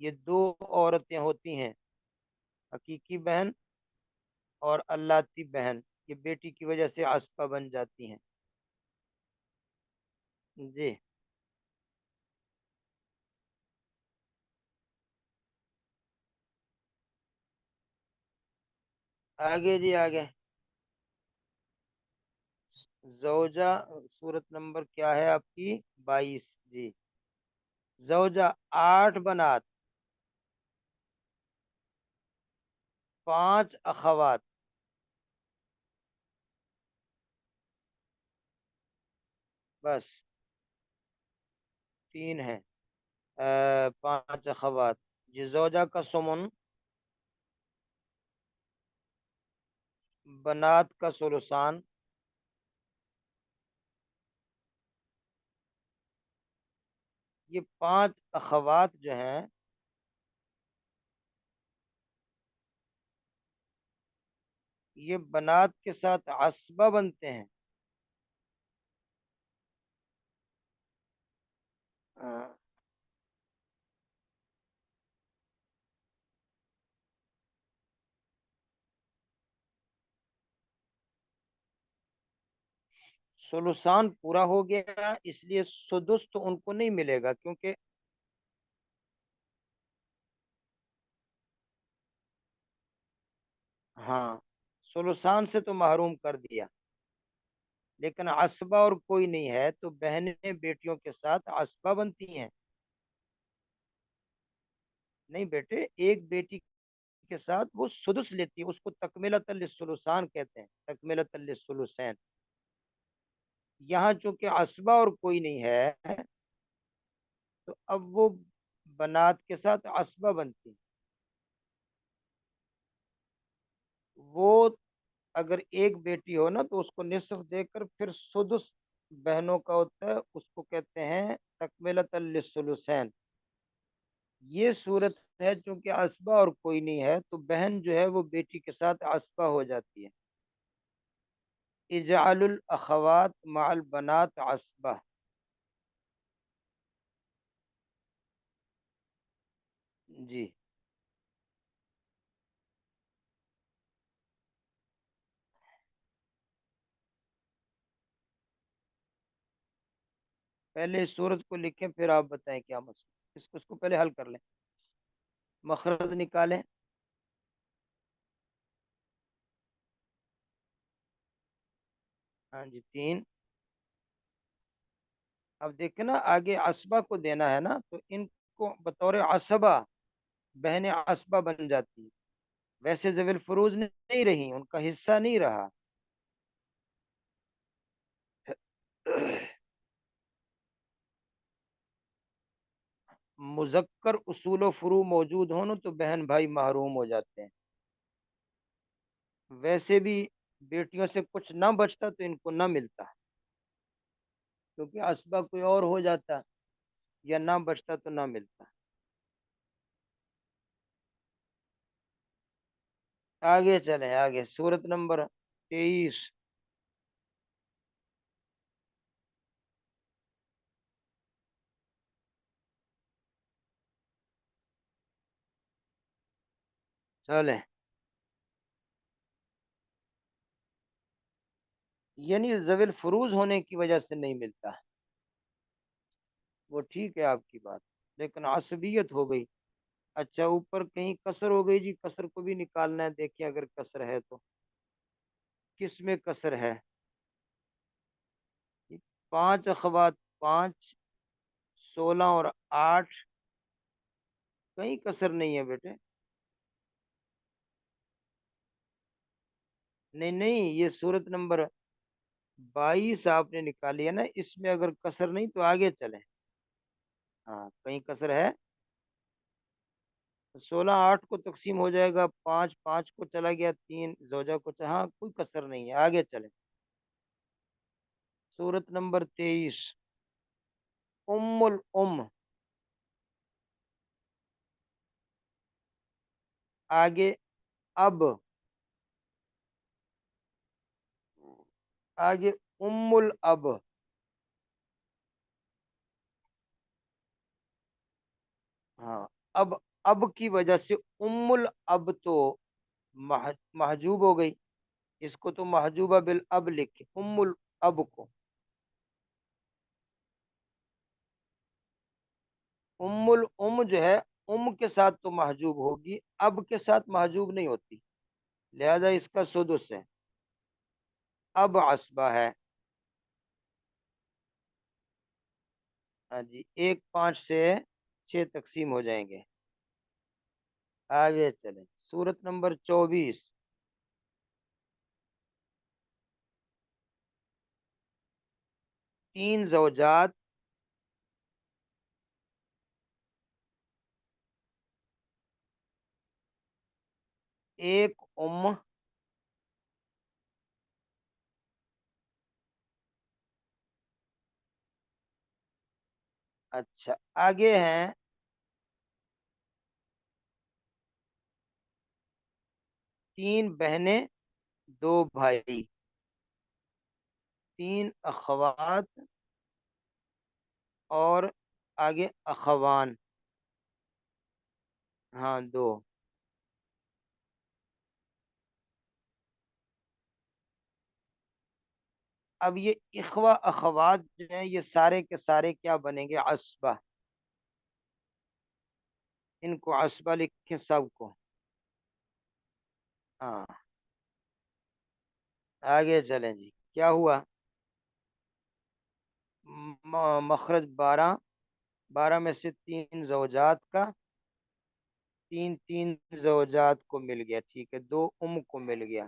یہ 2 عورتیں ہوتی ہیں، حقیقی بہن اور اللہ بہن، یہ بیٹی کی وجہ سے عصبہ بن جاتی ہیں جی۔ آگے جی، آگے زوجہ، سورت نمبر کیا ہے آپ کی؟ 22 جی۔ زوجہ 8 بنات، 5 اخوات، بس 3 ہیں، 5 اخوات جی۔ زوجہ کا سمن، بنات کا سلسان، یہ 5 اخوات جو ہیں یہ بنات کے ساتھ عصبہ بنتے ہیں۔ ہاں، سلسان پورا ہو گیا، اس لیے سدس تو ان کو نہیں ملے گا، کیونکہ ہاں سلسان سے تو محروم کر دیا، لیکن عصبہ اور کوئی نہیں ہے تو بہنیں بیٹیوں کے ساتھ عصبہ بنتی ہیں۔ نہیں بیٹے، ایک بیٹی کے ساتھ وہ سدس لیتی ہے، اس کو تکملۃ للثلثان کہتے ہیں، تکملۃ للثلثین۔ یہاں چونکہ عصبہ اور کوئی نہیں ہے تو اب وہ بنات کے ساتھ عصبہ بنتی، وہ اگر ایک بیٹی ہو نا تو اس کو نصف دے کر پھر سدس بہنوں کا ہوتا ہے، اس کو کہتے ہیں تکملۃ للثلثین۔ یہ صورت ہے چونکہ عصبہ اور کوئی نہیں ہے تو بہن جو ہے وہ بیٹی کے ساتھ عصبہ ہو جاتی ہے۔ اجعل الاخوات مع البنات عصبہ۔ جی پہلے اس صورت کو لکھیں پھر آپ بتائیں کیا مسئلہ، اس کو پہلے حل کر لیں، مخرج نکالیں۔ ہاں جی 3۔ اب دیکھیں نا آگے عصبہ کو دینا ہے نا تو ان کو بطور عصبہ بہن عصبہ بن جاتی ہے، ویسے ذوی الفروز نہیں رہی، ان کا حصہ نہیں رہا۔ مذکر اصول و فروع موجود ہوں نا تو بہن بھائی محروم ہو جاتے ہیں، ویسے بھی بیٹیوں سے کچھ نہ بچتا تو ان کو نہ ملتا، کیونکہ عصبہ کوئی اور ہو جاتا یا نہ بچتا تو نہ ملتا۔ آگے چلیں، آگے سورت نمبر 23۔ چلیں، یعنی ذوی الفروز ہونے کی وجہ سے نہیں ملتا، وہ ٹھیک ہے آپ کی بات، لیکن عصبیت ہو گئی۔ اچھا اوپر کہیں کسر ہو گئی جی، کسر کو بھی نکالنا ہے، دیکھیں اگر کسر ہے تو کس میں کسر ہے؟ 5 اخوات، 5، 16 اور 8، کہیں کسر نہیں ہے بیٹے۔ نہیں نہیں، یہ صورت نمبر 22 آپ نے نکالی ہے نا، اس میں اگر کسر نہیں تو آگے چلیں۔ ہاں کہیں کسر ہے؟ 16 8 کو تقسیم ہو جائے گا، 5 5 کو چلا گیا، 3 زوجہ کو ہاں کوئی کسر نہیں ہے، آگے چلیں۔ سورت نمبر 23، ام الام، آگے اب، آگے ام الاب، ہاں اب، اب کی وجہ سے ام الاب تو محجوب ہو گئی، اس کو تو محجوبہ بالاب لکھے ام الاب کو۔ ام الام جو ہے ام کے ساتھ تو محجوب ہوگی، اب کے ساتھ محجوب نہیں ہوتی، لہذا اس کا سدس ہے، اب عصبہ ہے۔ ہاں جی 1 5 سے 6 تقسیم ہو جائیں گے۔ آگے چلیں سورت نمبر 24، 3 زوجات، ایک ام، اچھا آگے ہیں 3 بہنیں، 2 بھائی، 3 اخوات اور آگے اخوان، ہاں 2۔ اب یہ اخوہ اخوات جو ہیں یہ سارے کے سارے کیا بنیں گے؟ عصبہ، ان کو عصبہ لکھیں سب کو۔ ہاں آگے چلیں جی، کیا ہوا؟ مخرج 12، 12 میں سے 3 زوجات کا تین تین زوجات کو مل گیا، ٹھیک ہے، دو کو مل گیا،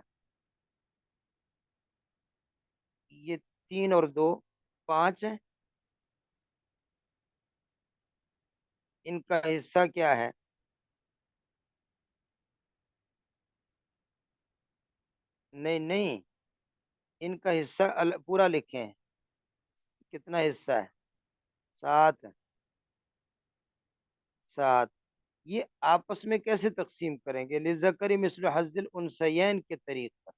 یہ تین اور دو پانچ ہے، ان کا حصہ کیا ہے؟ نہیں نہیں، ان کا حصہ پورا لکھیں، کتنا حصہ ہے؟ سات، سات، یہ آپس میں کیسے تقسیم کریں گے؟ للذکر مثل حظ الانثیین کے طریق پر،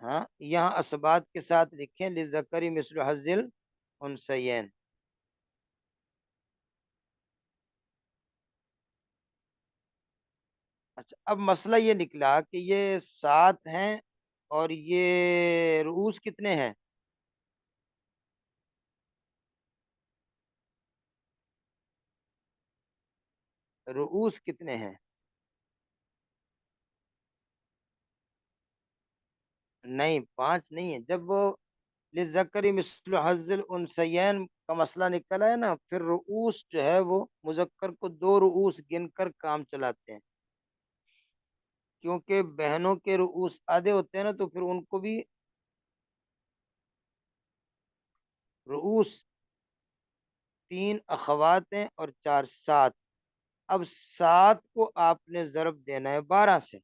ہاں یہاں اسبات کے ساتھ لکھیں للذکر مثل حظ الانثیین۔ اچھا، اب مسئلہ یہ نکلا کہ یہ سات ہیں اور یہ رؤوس کتنے ہیں؟ رؤوس کتنے ہیں؟ نہیں پانچ نہیں ہے، جب وہ للذکر مثل حظ الانثیین کا مسئلہ نکلا ہے نا، پھر رؤوس جو ہے وہ مذکر کو دو رؤوس گن کر کام چلاتے ہیں، کیونکہ بہنوں کے رؤوس آدھے ہوتے ہیں نا، تو پھر ان کو بھی رؤوس، تین اخوات ہیں اور چار سات، اب سات کو آپ نے ضرب دینا ہے 12 سے،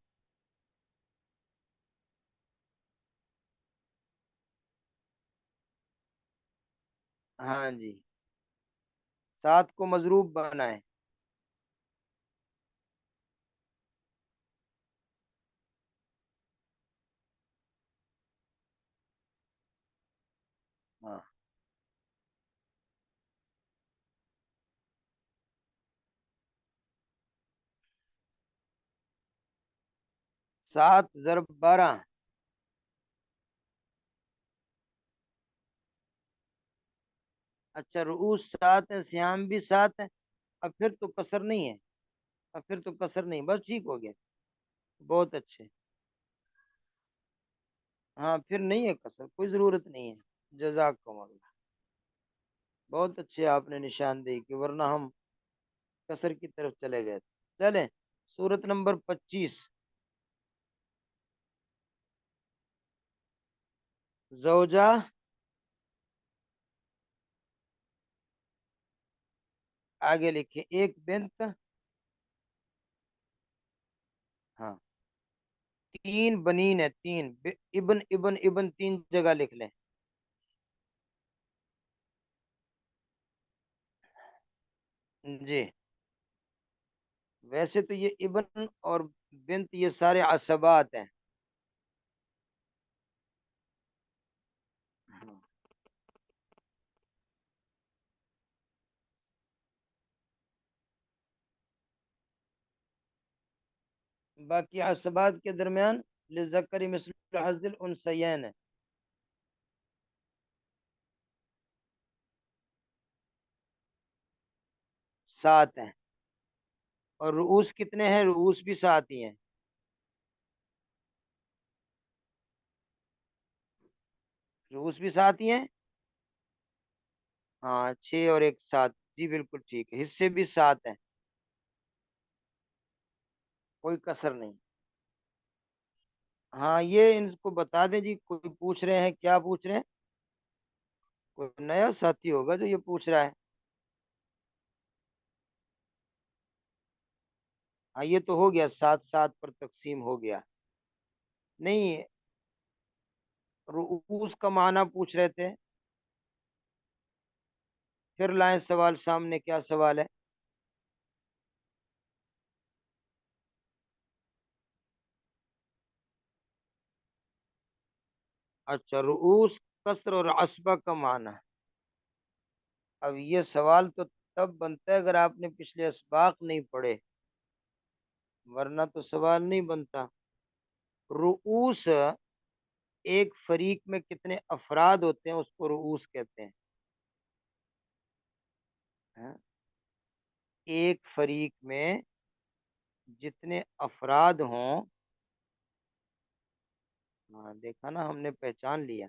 ہاں جی، سات کو مضروب بنائیں، ہاں، سات ضرب 12، اچھا رؤوس سات ہے، سیام بھی سات ہے، اب پھر تو کسر نہیں ہے، اب پھر تو کسر نہیں، بس ٹھیک ہو گیا، بہت اچھے، ہاں پھر نہیں ہے کسر، کوئی ضرورت نہیں ہے، جزاکم اللہ، بہت اچھے آپ نے نشاندہی کی، ورنہ ہم کسر کی طرف چلے گئے تھے۔ چلیں، سورت نمبر 25، زوجہ، آگے لکھیں ایک بنت، ہاں، تین بنین ہے، تین ابن ابن ابن تین جگہ لکھ لیں، جی، ویسے تو یہ ابن اور بنت یہ سارے عصبات ہیں، باقی عصبات کے درمیان للذکر مثل حظ الانثیین ہے، سات ہیں، اور رؤوس کتنے ہیں؟ رؤوس بھی سات ہی ہیں، رؤوس بھی سات ہی ہیں، ہاں چھ اور ایک سات، جی بالکل ٹھیک ہے، حصے بھی سات ہیں، کوئی کسر نہیں، ہاں یہ ان کو بتا دیں جی، کوئی پوچھ رہے ہیں، کیا پوچھ رہے ہیں؟ کوئی نیا ساتھی ہوگا جو یہ پوچھ رہا ہے، ہاں یہ تو ہو گیا، سات سات پر تقسیم ہو گیا، نہیں رؤوس کا معنی پوچھ رہے تھے، پھر لائیں سوال سامنے، کیا سوال ہے؟ اچھا رؤوس کسر اور عصبہ کا معنی، اب یہ سوال تو تب بنتا ہے اگر آپ نے پچھلے اسباق نہیں پڑھے، ورنہ تو سوال نہیں بنتا، رؤوس ایک فریق میں کتنے افراد ہوتے ہیں اس کو رؤوس کہتے ہیں، ہاں؟ ایک فریق میں جتنے افراد ہوں، ہاں دیکھا نا ہم نے پہچان لیا،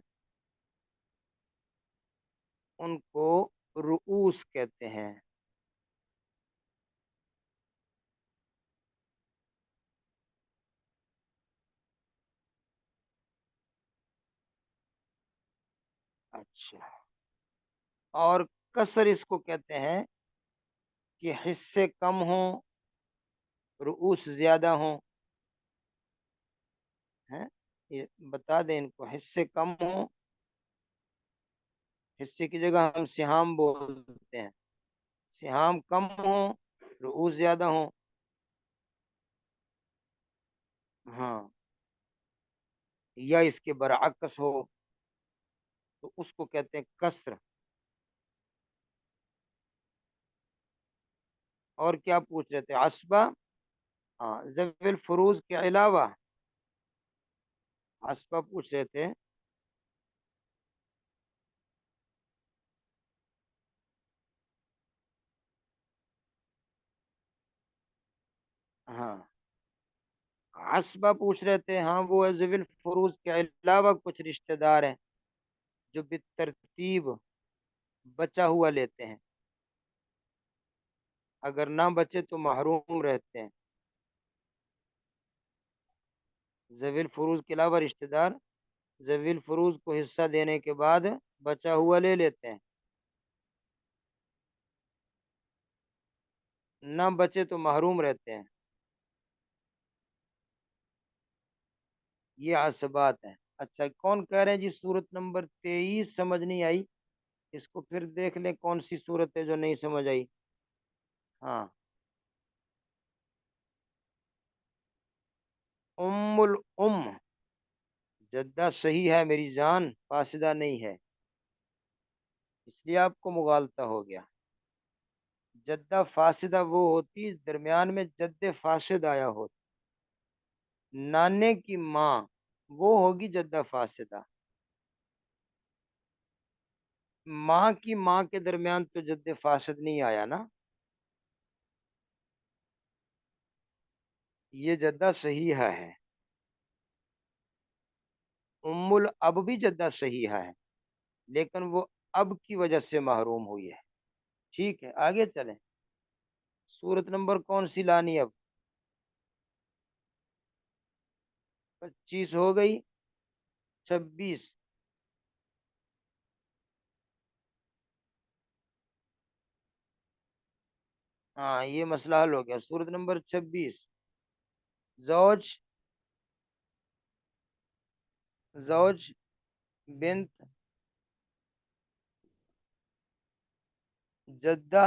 ان کو رؤوس کہتے ہیں، اچھا، اور کسر اس کو کہتے ہیں کہ حصے کم ہوں، رؤوس زیادہ ہوں، ہیں؟ یہ بتا دیں ان کو، حصے کم ہوں، حصے کی جگہ ہم سہام بولتے ہیں، سہام کم ہوں، رؤوس زیادہ ہوں. ہاں، یا اس کے برعکس ہو تو اس کو کہتے ہیں کسر. اور کیا پوچھ رہے تھے؟ عصبہ. ہاں، ذوی الفروز کے علاوہ عصبہ پوچھ رہے تھے. ہاں، عصبہ پوچھ رہے تھے. ہاں، وہ ہے ذوی الفروز کے علاوہ کچھ رشتہ دار ہیں جو بالترتیب بچا ہوا لیتے ہیں، اگر نہ بچے تو محروم رہتے ہیں. ذوی الفروز کے علاوہ رشتہ دار ذوی الفروز کو حصہ دینے کے بعد بچا ہوا لے لیتے ہیں، نہ بچے تو محروم رہتے ہیں. یہ عصبات ہیں. اچھا، کون کہہ رہے ہیں جی صورت نمبر 23 سمجھ نہیں آئی؟ اس کو پھر دیکھ لیں کون سی صورت ہے جو نہیں سمجھ آئی. ہاں، ام الام. جدہ صحیح ہے میری جان، فاسدہ نہیں ہے، اس لیے آپ کو مغالطہ ہو گیا. جدہ فاسدہ وہ ہوتی درمیان میں جد فاسد آیا ہو. نانے کی ماں وہ ہوگی جدہ فاسدہ. ماں کی ماں کے درمیان تو جد فاسد نہیں آیا نا. یہ جدہ صحیح ہے. ام الاب بھی جدہ صحیح ہے، لیکن وہ اب کی وجہ سے محروم ہوئی ہے. ٹھیک ہے، آگے چلیں. سورت نمبر کون سی لانی اب؟ 25 ہو گئی. 26. ہاں، یہ مسئلہ حل ہو گیا. سورت نمبر 26. زوج. زوج، بنت، جدہ،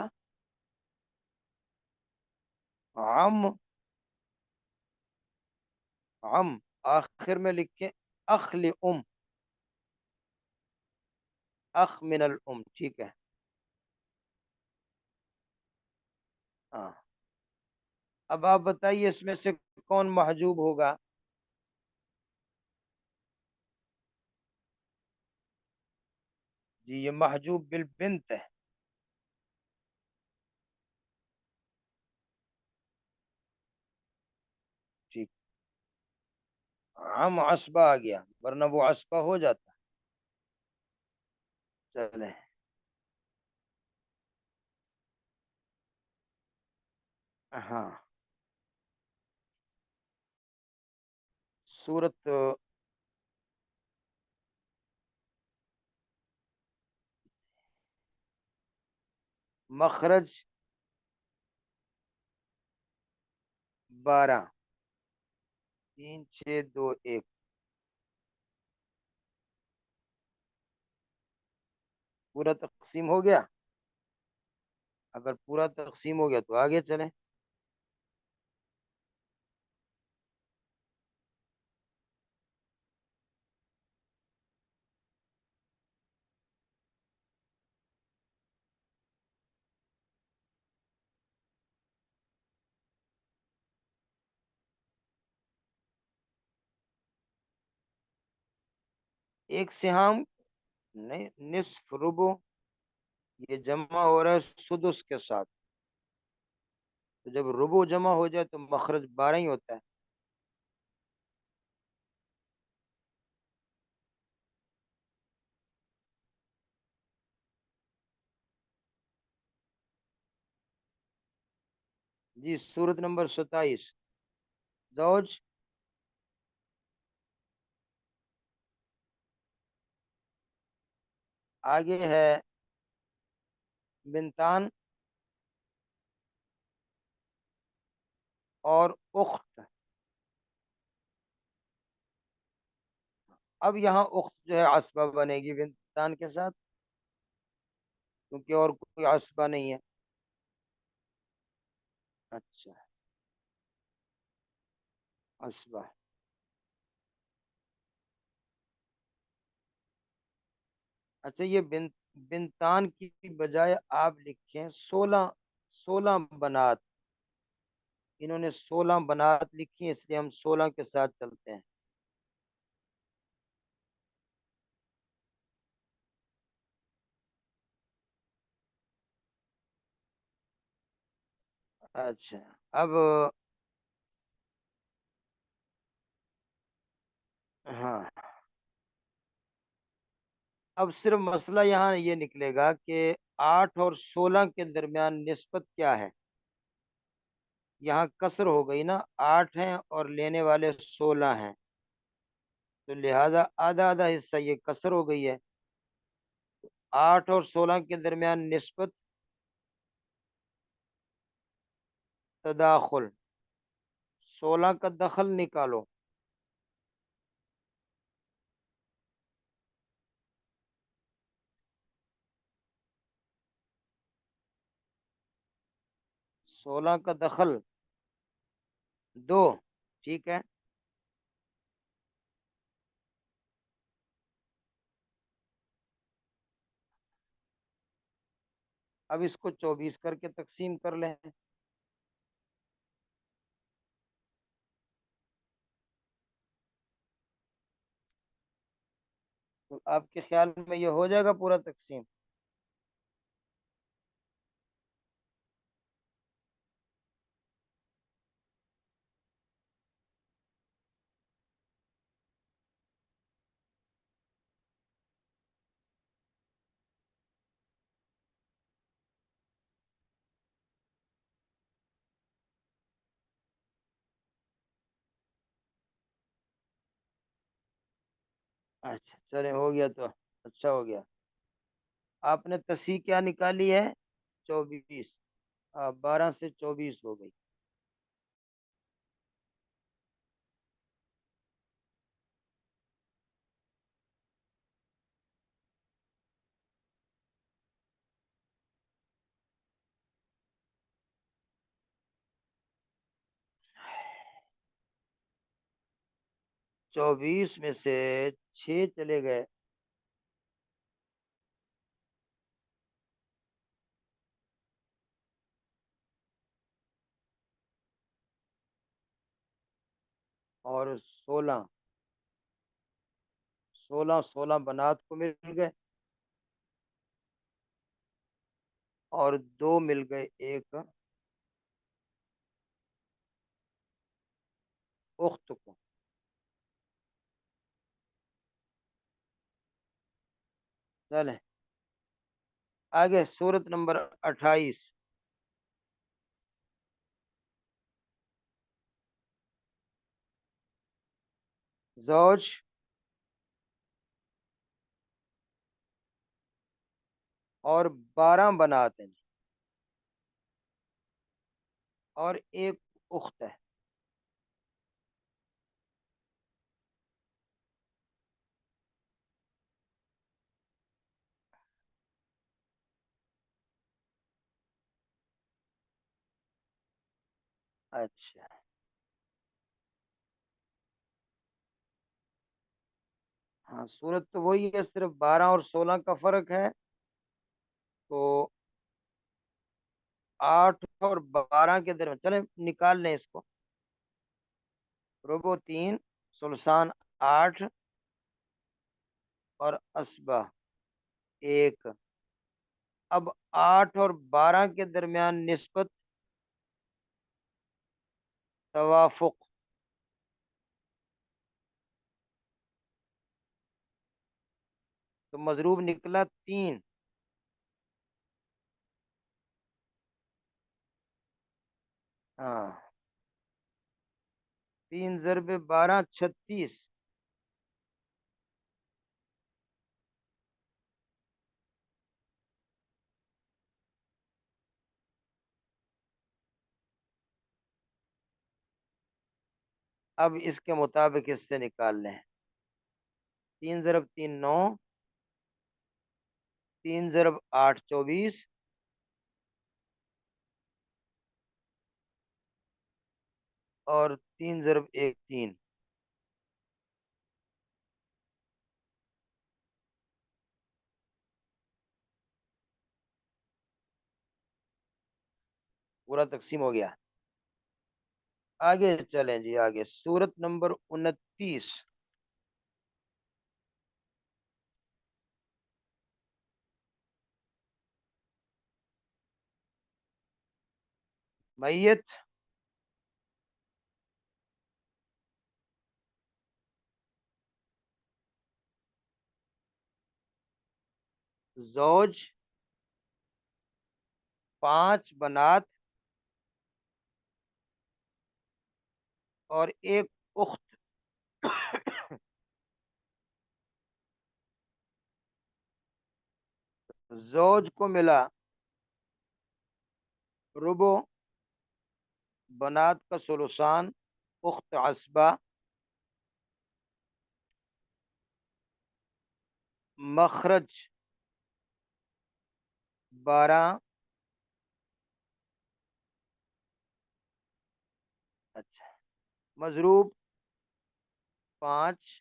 عم. عم آخر میں لکھیں اخ لام، اخ من الام. ٹھیک ہے. ہاں، اب آپ بتائیے اس میں سے کون محجوب ہوگا؟ جی، یہ محجوب بالبنت ہے. ٹھیک. ہم عصبہ آ گیا، ورنہ وہ عصبہ ہو جاتا. چلیں. ہاں، سورت مخرج 12. 3 6 2 1. پورا تقسیم ہو گیا؟ اگر پورا تقسیم ہو گیا تو آگے چلیں. ایک سہام نہیں، نصف ربو. یہ جمع ہو رہا ہے سدس کے ساتھ، تو جب ربو جمع ہو جائے تو مخرج 12 ہی ہوتا ہے. جی، سورت نمبر 27. زوج. آگے ہے بنتان اور اخت. اب یہاں اخت جو ہے عصبہ بنے گی بنتان کے ساتھ، کیونکہ اور کوئی عصبہ نہیں ہے. اچھا، عصبہ. اچھا، یہ بنتان کی بجائے آپ لکھیں 16 بنات. انہوں نے 16 بنات لکھی ہیں، اس لیے ہم 16 کے ساتھ چلتے ہیں. اچھا. اب ہاں، اب صرف مسئلہ یہاں یہ نکلے گا کہ 8 اور 16 کے درمیان نسبت کیا ہے. یہاں کسر ہو گئی نا، 8 ہیں اور لینے والے 16 ہیں، تو لہذا آدھا آدھا حصہ یہ کسر ہو گئی ہے. 8 اور 16 کے درمیان نسبت تداخل. 16 کا دخل نکالو. 16 کا دخل 2. ٹھیک ہے. اب اس کو 24 کر کے تقسیم کر لیں. تو آپ کے خیال میں یہ ہو جائے گا پورا تقسیم؟ اچھا چلے، ہو گیا تو اچھا ہو گیا. آپ نے تصحیح کیا نکالی ہے؟ 24. 12 سے 24 ہو گئی. 24 میں سے 6 چلے گئے. اور 16 16 بنات کو مل گئے. اور 2 مل گئے ایک اخت کو. چلیں آگے سورت نمبر 28. زوج اور 12 بنات ہیں اور ایک اخت ہے. اچھا، ہاں صورت تو وہی ہے، صرف 12 اور 16 کا فرق ہے. تو 8 اور 12 کے درمیان چلیں نکال لیں اس کو. ربو 3، سلسان 8 اور اسبا 1. اب 8 اور 12 کے درمیان نسبت توافق. تو مضروب نکلا 3. ہاں، 3 ضرب 12 36. 36 اب اس کے مطابق اس سے نکال لیں، 3 ضرب 3 9، 3 ضرب 8 24، اور 3 ضرب 1 3۔ پورا تقسیم ہو گیا۔ آگے چلیں جی، آگے سورت نمبر 29۔ میت، زوج، 5 بنات، اور ایک اخت۔ زوج کو ملا ربو، بنات کا ثلثان، اخت عصبہ، مخرج 12، اچھا، مضروب 5،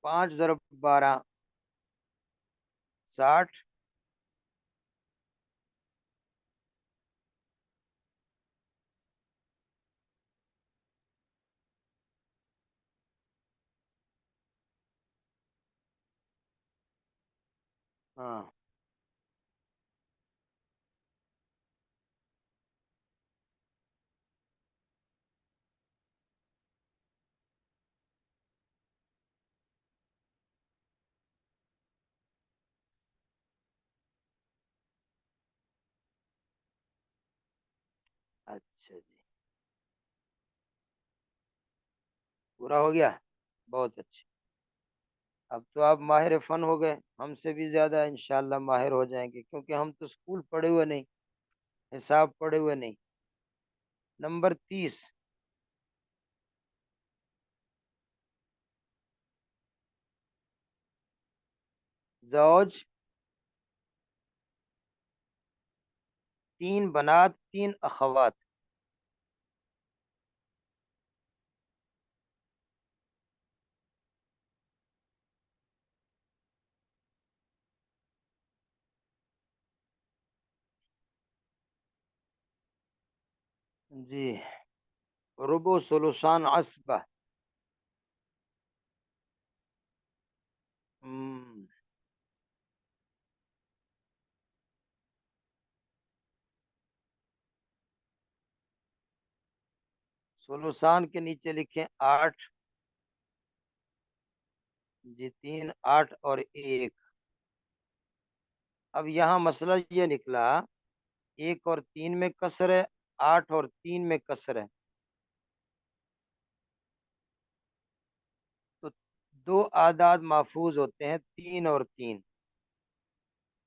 5 ضرب 12 60، ہاں اچھا جی، پورا ہو گیا، بہت اچھا۔ اب تو آپ ماہر فن ہو گئے، ہم سے بھی زیادہ انشاءاللہ ماہر ہو جائیں گے، کیونکہ ہم تو اسکول پڑھے ہوئے نہیں، حساب پڑھے ہوئے نہیں۔ نمبر 30، زوج، 3 بنات، 3 اخوات۔ جی، ربو ثلثان عصبہ۔ ہم، ثلثان کے نیچے لکھیں 8، جی 3 8 اور 1۔ اب یہاں مسئلہ یہ نکلا، 1 اور 3 میں کسر ہے، 8 اور 3 میں کسر ہے، تو 2 اعداد محفوظ ہوتے ہیں، 3 اور 3۔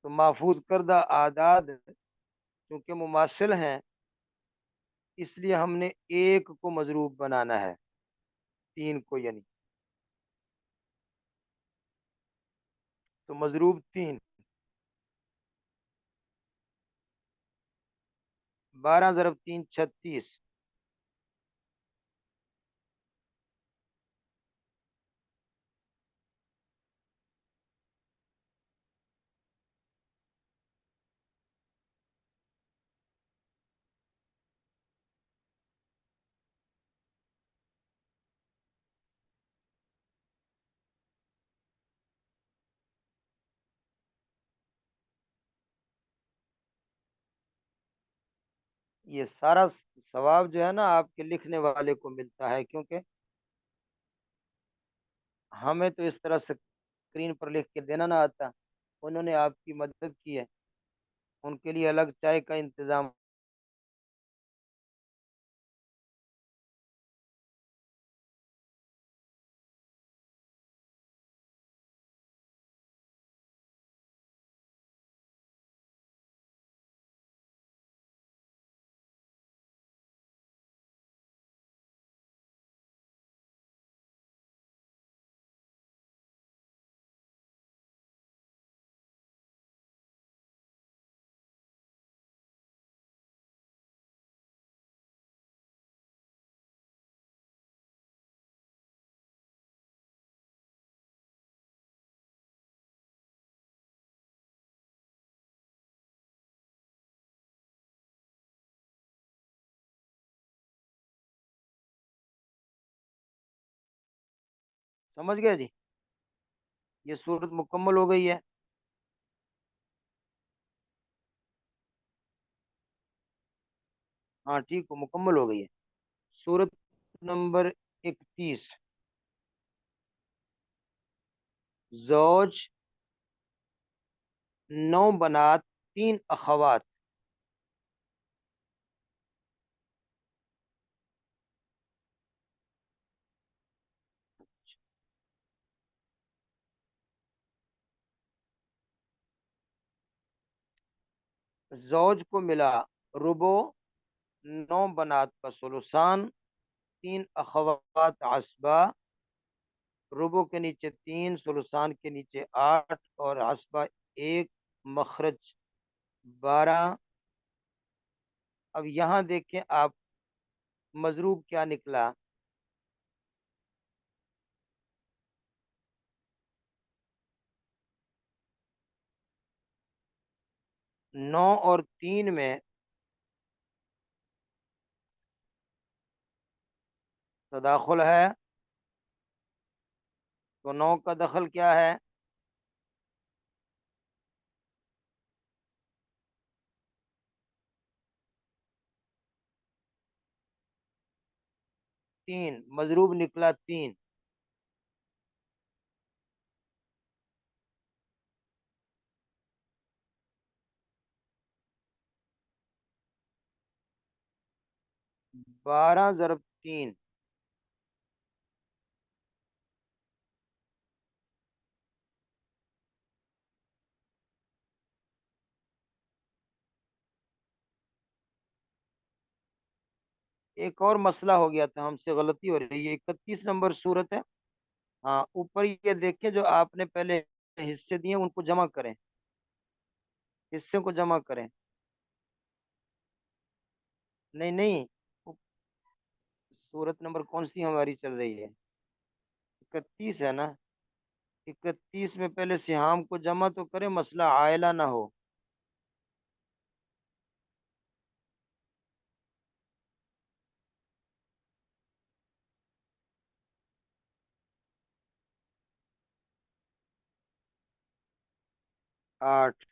تو محفوظ کردہ اعداد چونکہ مماثل ہیں، اس لیے ہم نے 1 کو مضروب بنانا ہے 3 کو، یعنی تو مضروب 3، 12 ضرب 3 36۔ یہ سارا ثواب جو ہے نا آپ کے لکھنے والے کو ملتا ہے، کیونکہ ہمیں تو اس طرح اسکرین پر لکھ کے دینا نہ آتا، انہوں نے آپ کی مدد کی ہے، ان کے لیے الگ چائے کا انتظام سمجھ گئے جی؟ یہ صورت مکمل ہو گئی ہے۔ ہاں ٹھیک ہے، مکمل ہو گئی ہے۔ صورت نمبر 31، زوج، 9 بنات، 3 اخوات۔ زوج کو ملا ربو، 9 بنات کا ثلثان، 3 اخوات عصبہ، ربو کے نیچے 3، ثلثان کے نیچے 8، اور عصبہ 1، مخرج 12۔ اب یہاں دیکھیں آپ، مضروب کیا نکلا؟ 9 اور 3 میں تداخل ہے، تو 9 کا دخل کیا ہے؟ 3، مضروب نکلا 3۔ بارہ ضرب 3، ایک اور مسئلہ ہو گیا تھا، ہم سے غلطی ہو رہی ہے، 31 نمبر صورت ہے۔ ہاں اوپر یہ دیکھیں، جو آپ نے پہلے حصے دیے ان کو جمع کریں، حصے کو جمع کریں۔ نہیں نہیں، صورت نمبر کون سی ہماری چل رہی ہے؟ 31 ہے نا؟ 31 میں پہلے سہام کو جمع تو کریں، مسئلہ عائلہ نہ ہو۔ آٹھ،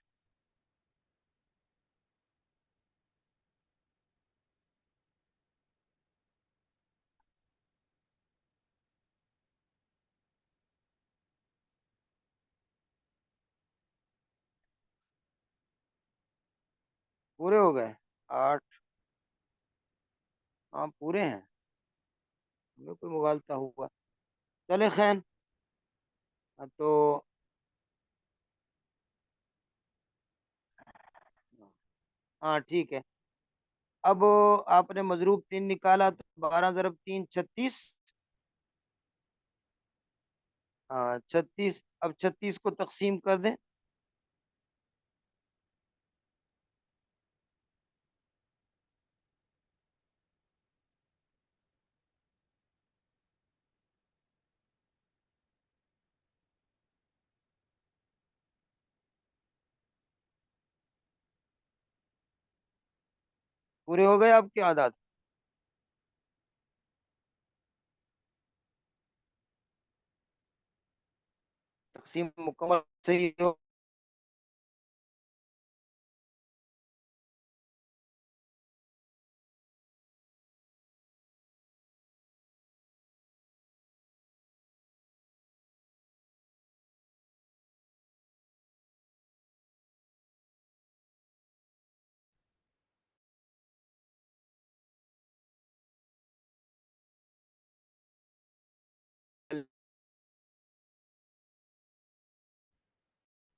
پورے ہو گئے؟ 8، ہاں پورے ہیں، ہمیں کوئی مغالطہ ہوا؟ چلے خیر، تو ہاں ٹھیک ہے۔ اب آپ نے مضروب 3 نکالا، تو 12 ضرب 3، 36۔ ہاں 36، اب 36 کو تقسیم کر دیں۔ پورے ہو گئے آپ کے عادات؟ تقسیم مکمل صحیح ہو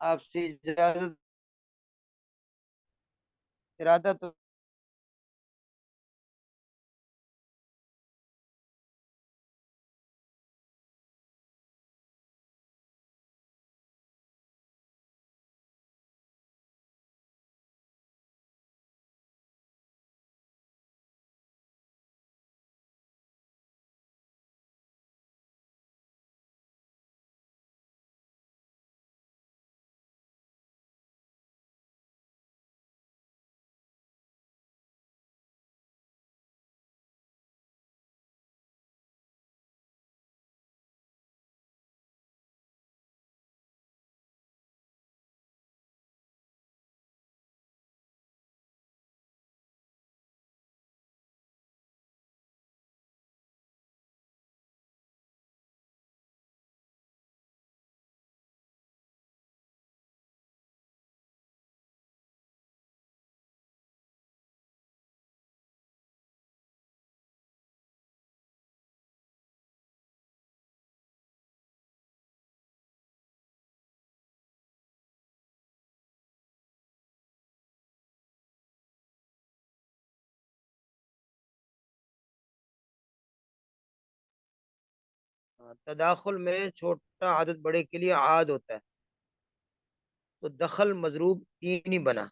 آپ سے اجازت، ارادہ تو تداخل میں چھوٹا عدد بڑے کے لیے عاد ہوتا ہے، تو دخل مضروب تین ہی بنا،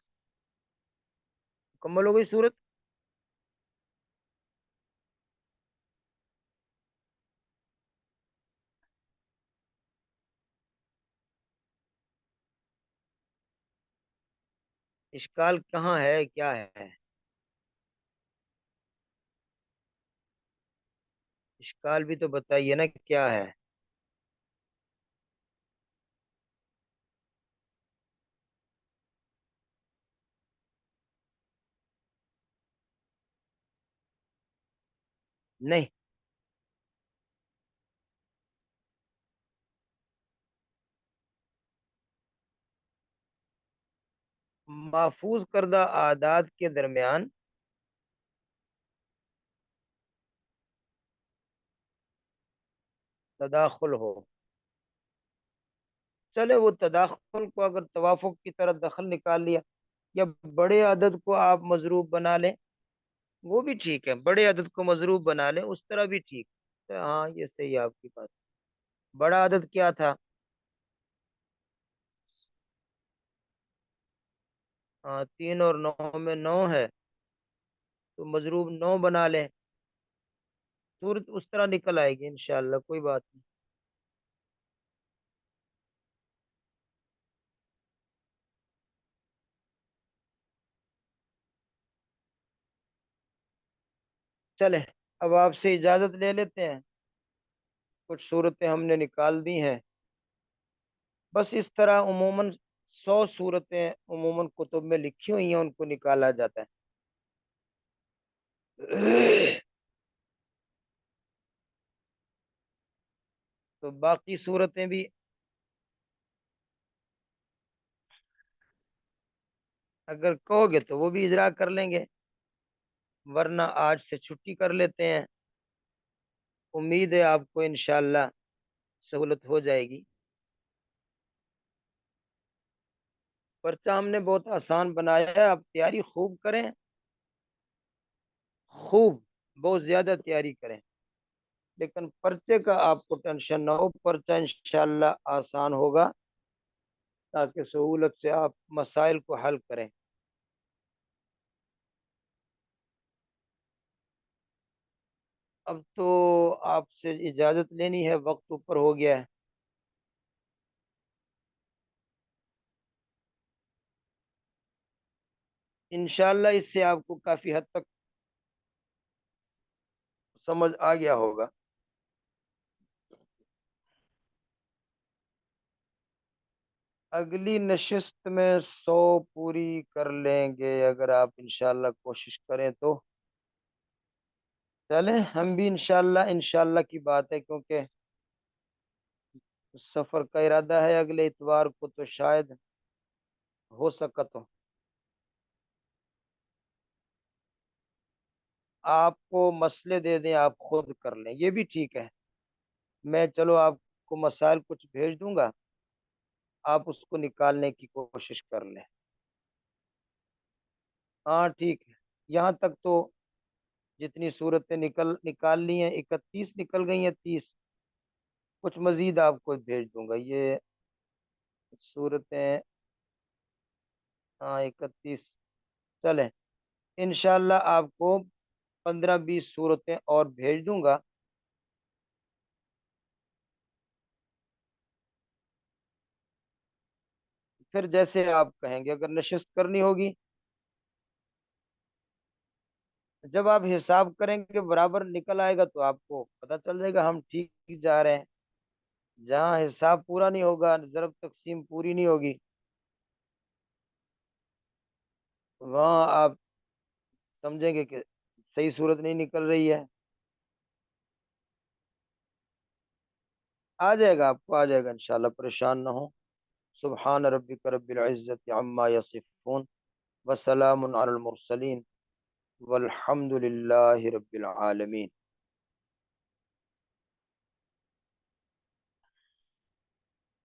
مکمل ہو گئی صورت۔ اشکال کہاں ہے، کیا ہے؟ اشکال بھی تو بتائیے نا کیا ہے۔ نہیں، محفوظ کردہ اعداد کے درمیان تداخل ہو، چلے وہ تداخل کو اگر توافق کی طرح دخل نکال لیا، یا بڑے عدد کو آپ مضروب بنا لیں، وہ بھی ٹھیک ہے، بڑے عدد کو مضروب بنا لیں اس طرح بھی ٹھیک ہے۔ ہاں یہ صحیح ہے آپ کی بات۔ بڑا عدد کیا تھا؟ ہاں، 3 اور 9 میں 9 ہے، تو مضروب 9 بنا لیں، صورت اس طرح نکل آئے گی انشاءاللہ، کوئی بات نہیں۔ چلیں، اب آپ سے اجازت لے لیتے ہیں، کچھ صورتیں ہم نے نکال دی ہیں، بس اس طرح عموماً 100 صورتیں عموماً کتب میں لکھی ہوئی ہیں، ان کو نکالا جاتا ہے۔ تو باقی صورتیں بھی اگر کہو گے تو وہ بھی اجرا کر لیں گے، ورنہ آج سے چھٹی کر لیتے ہیں، امید ہے آپ کو انشاءاللہ سہولت ہو جائے گی۔ پرچہ ہم نے بہت آسان بنایا ہے، آپ تیاری خوب کریں، خوب، بہت زیادہ تیاری کریں، لیکن پرچے کا آپ کو ٹینشن نہ ہو، پرچہ انشاءاللہ آسان ہوگا، تاکہ سہولت سے آپ مسائل کو حل کریں۔ اب تو آپ سے اجازت لینی ہے، وقت اوپر ہو گیا ہے۔ انشاءاللہ اس سے آپ کو کافی حد تک سمجھ آ گیا ہوگا۔ اگلی نشست میں 100 پوری کر لیں گے اگر آپ انشاءاللہ کوشش کریں تو۔ چلیں، ہم بھی انشاءاللہ کی بات ہے، کیونکہ سفر کا ارادہ ہے اگلے اتوار کو، تو شاید ہو سکا تو آپ کو مسئلے دے دیں، آپ خود کر لیں، یہ بھی ٹھیک ہے۔ میں چلو آپ کو مسائل کچھ بھیج دوں گا، آپ اس کو نکالنے کی کوشش کر لیں۔ ہاں ٹھیک ہے، یہاں تک تو جتنی صورتیں نکال لی ہیں، 31 نکل گئی ہیں، 30 کچھ مزید آپ کو بھیج دوں گا، یہ صورتیں، ہاں 31۔ چلیں، انشاءاللہ آپ کو 15-20 صورتیں اور بھیج دوں گا، پھر جیسے آپ کہیں گے، اگر نشست کرنی ہوگی، جب آپ حساب کریں گے برابر نکل آئے گا تو آپ کو پتہ چل جائے گا ہم ٹھیک جا رہے ہیں۔ جہاں حساب پورا نہیں ہوگا، ضرب تقسیم پوری نہیں ہوگی، وہاں آپ سمجھیں گے کہ صحیح صورت نہیں نکل رہی ہے۔ آ جائے گا، آپ کو آ جائے گا انشاءاللہ، پریشان نہ ہو۔ سبحان ربک رب العزت عما یصفون، وسلام علی المرسلین، والحمد للہ رب العالمین۔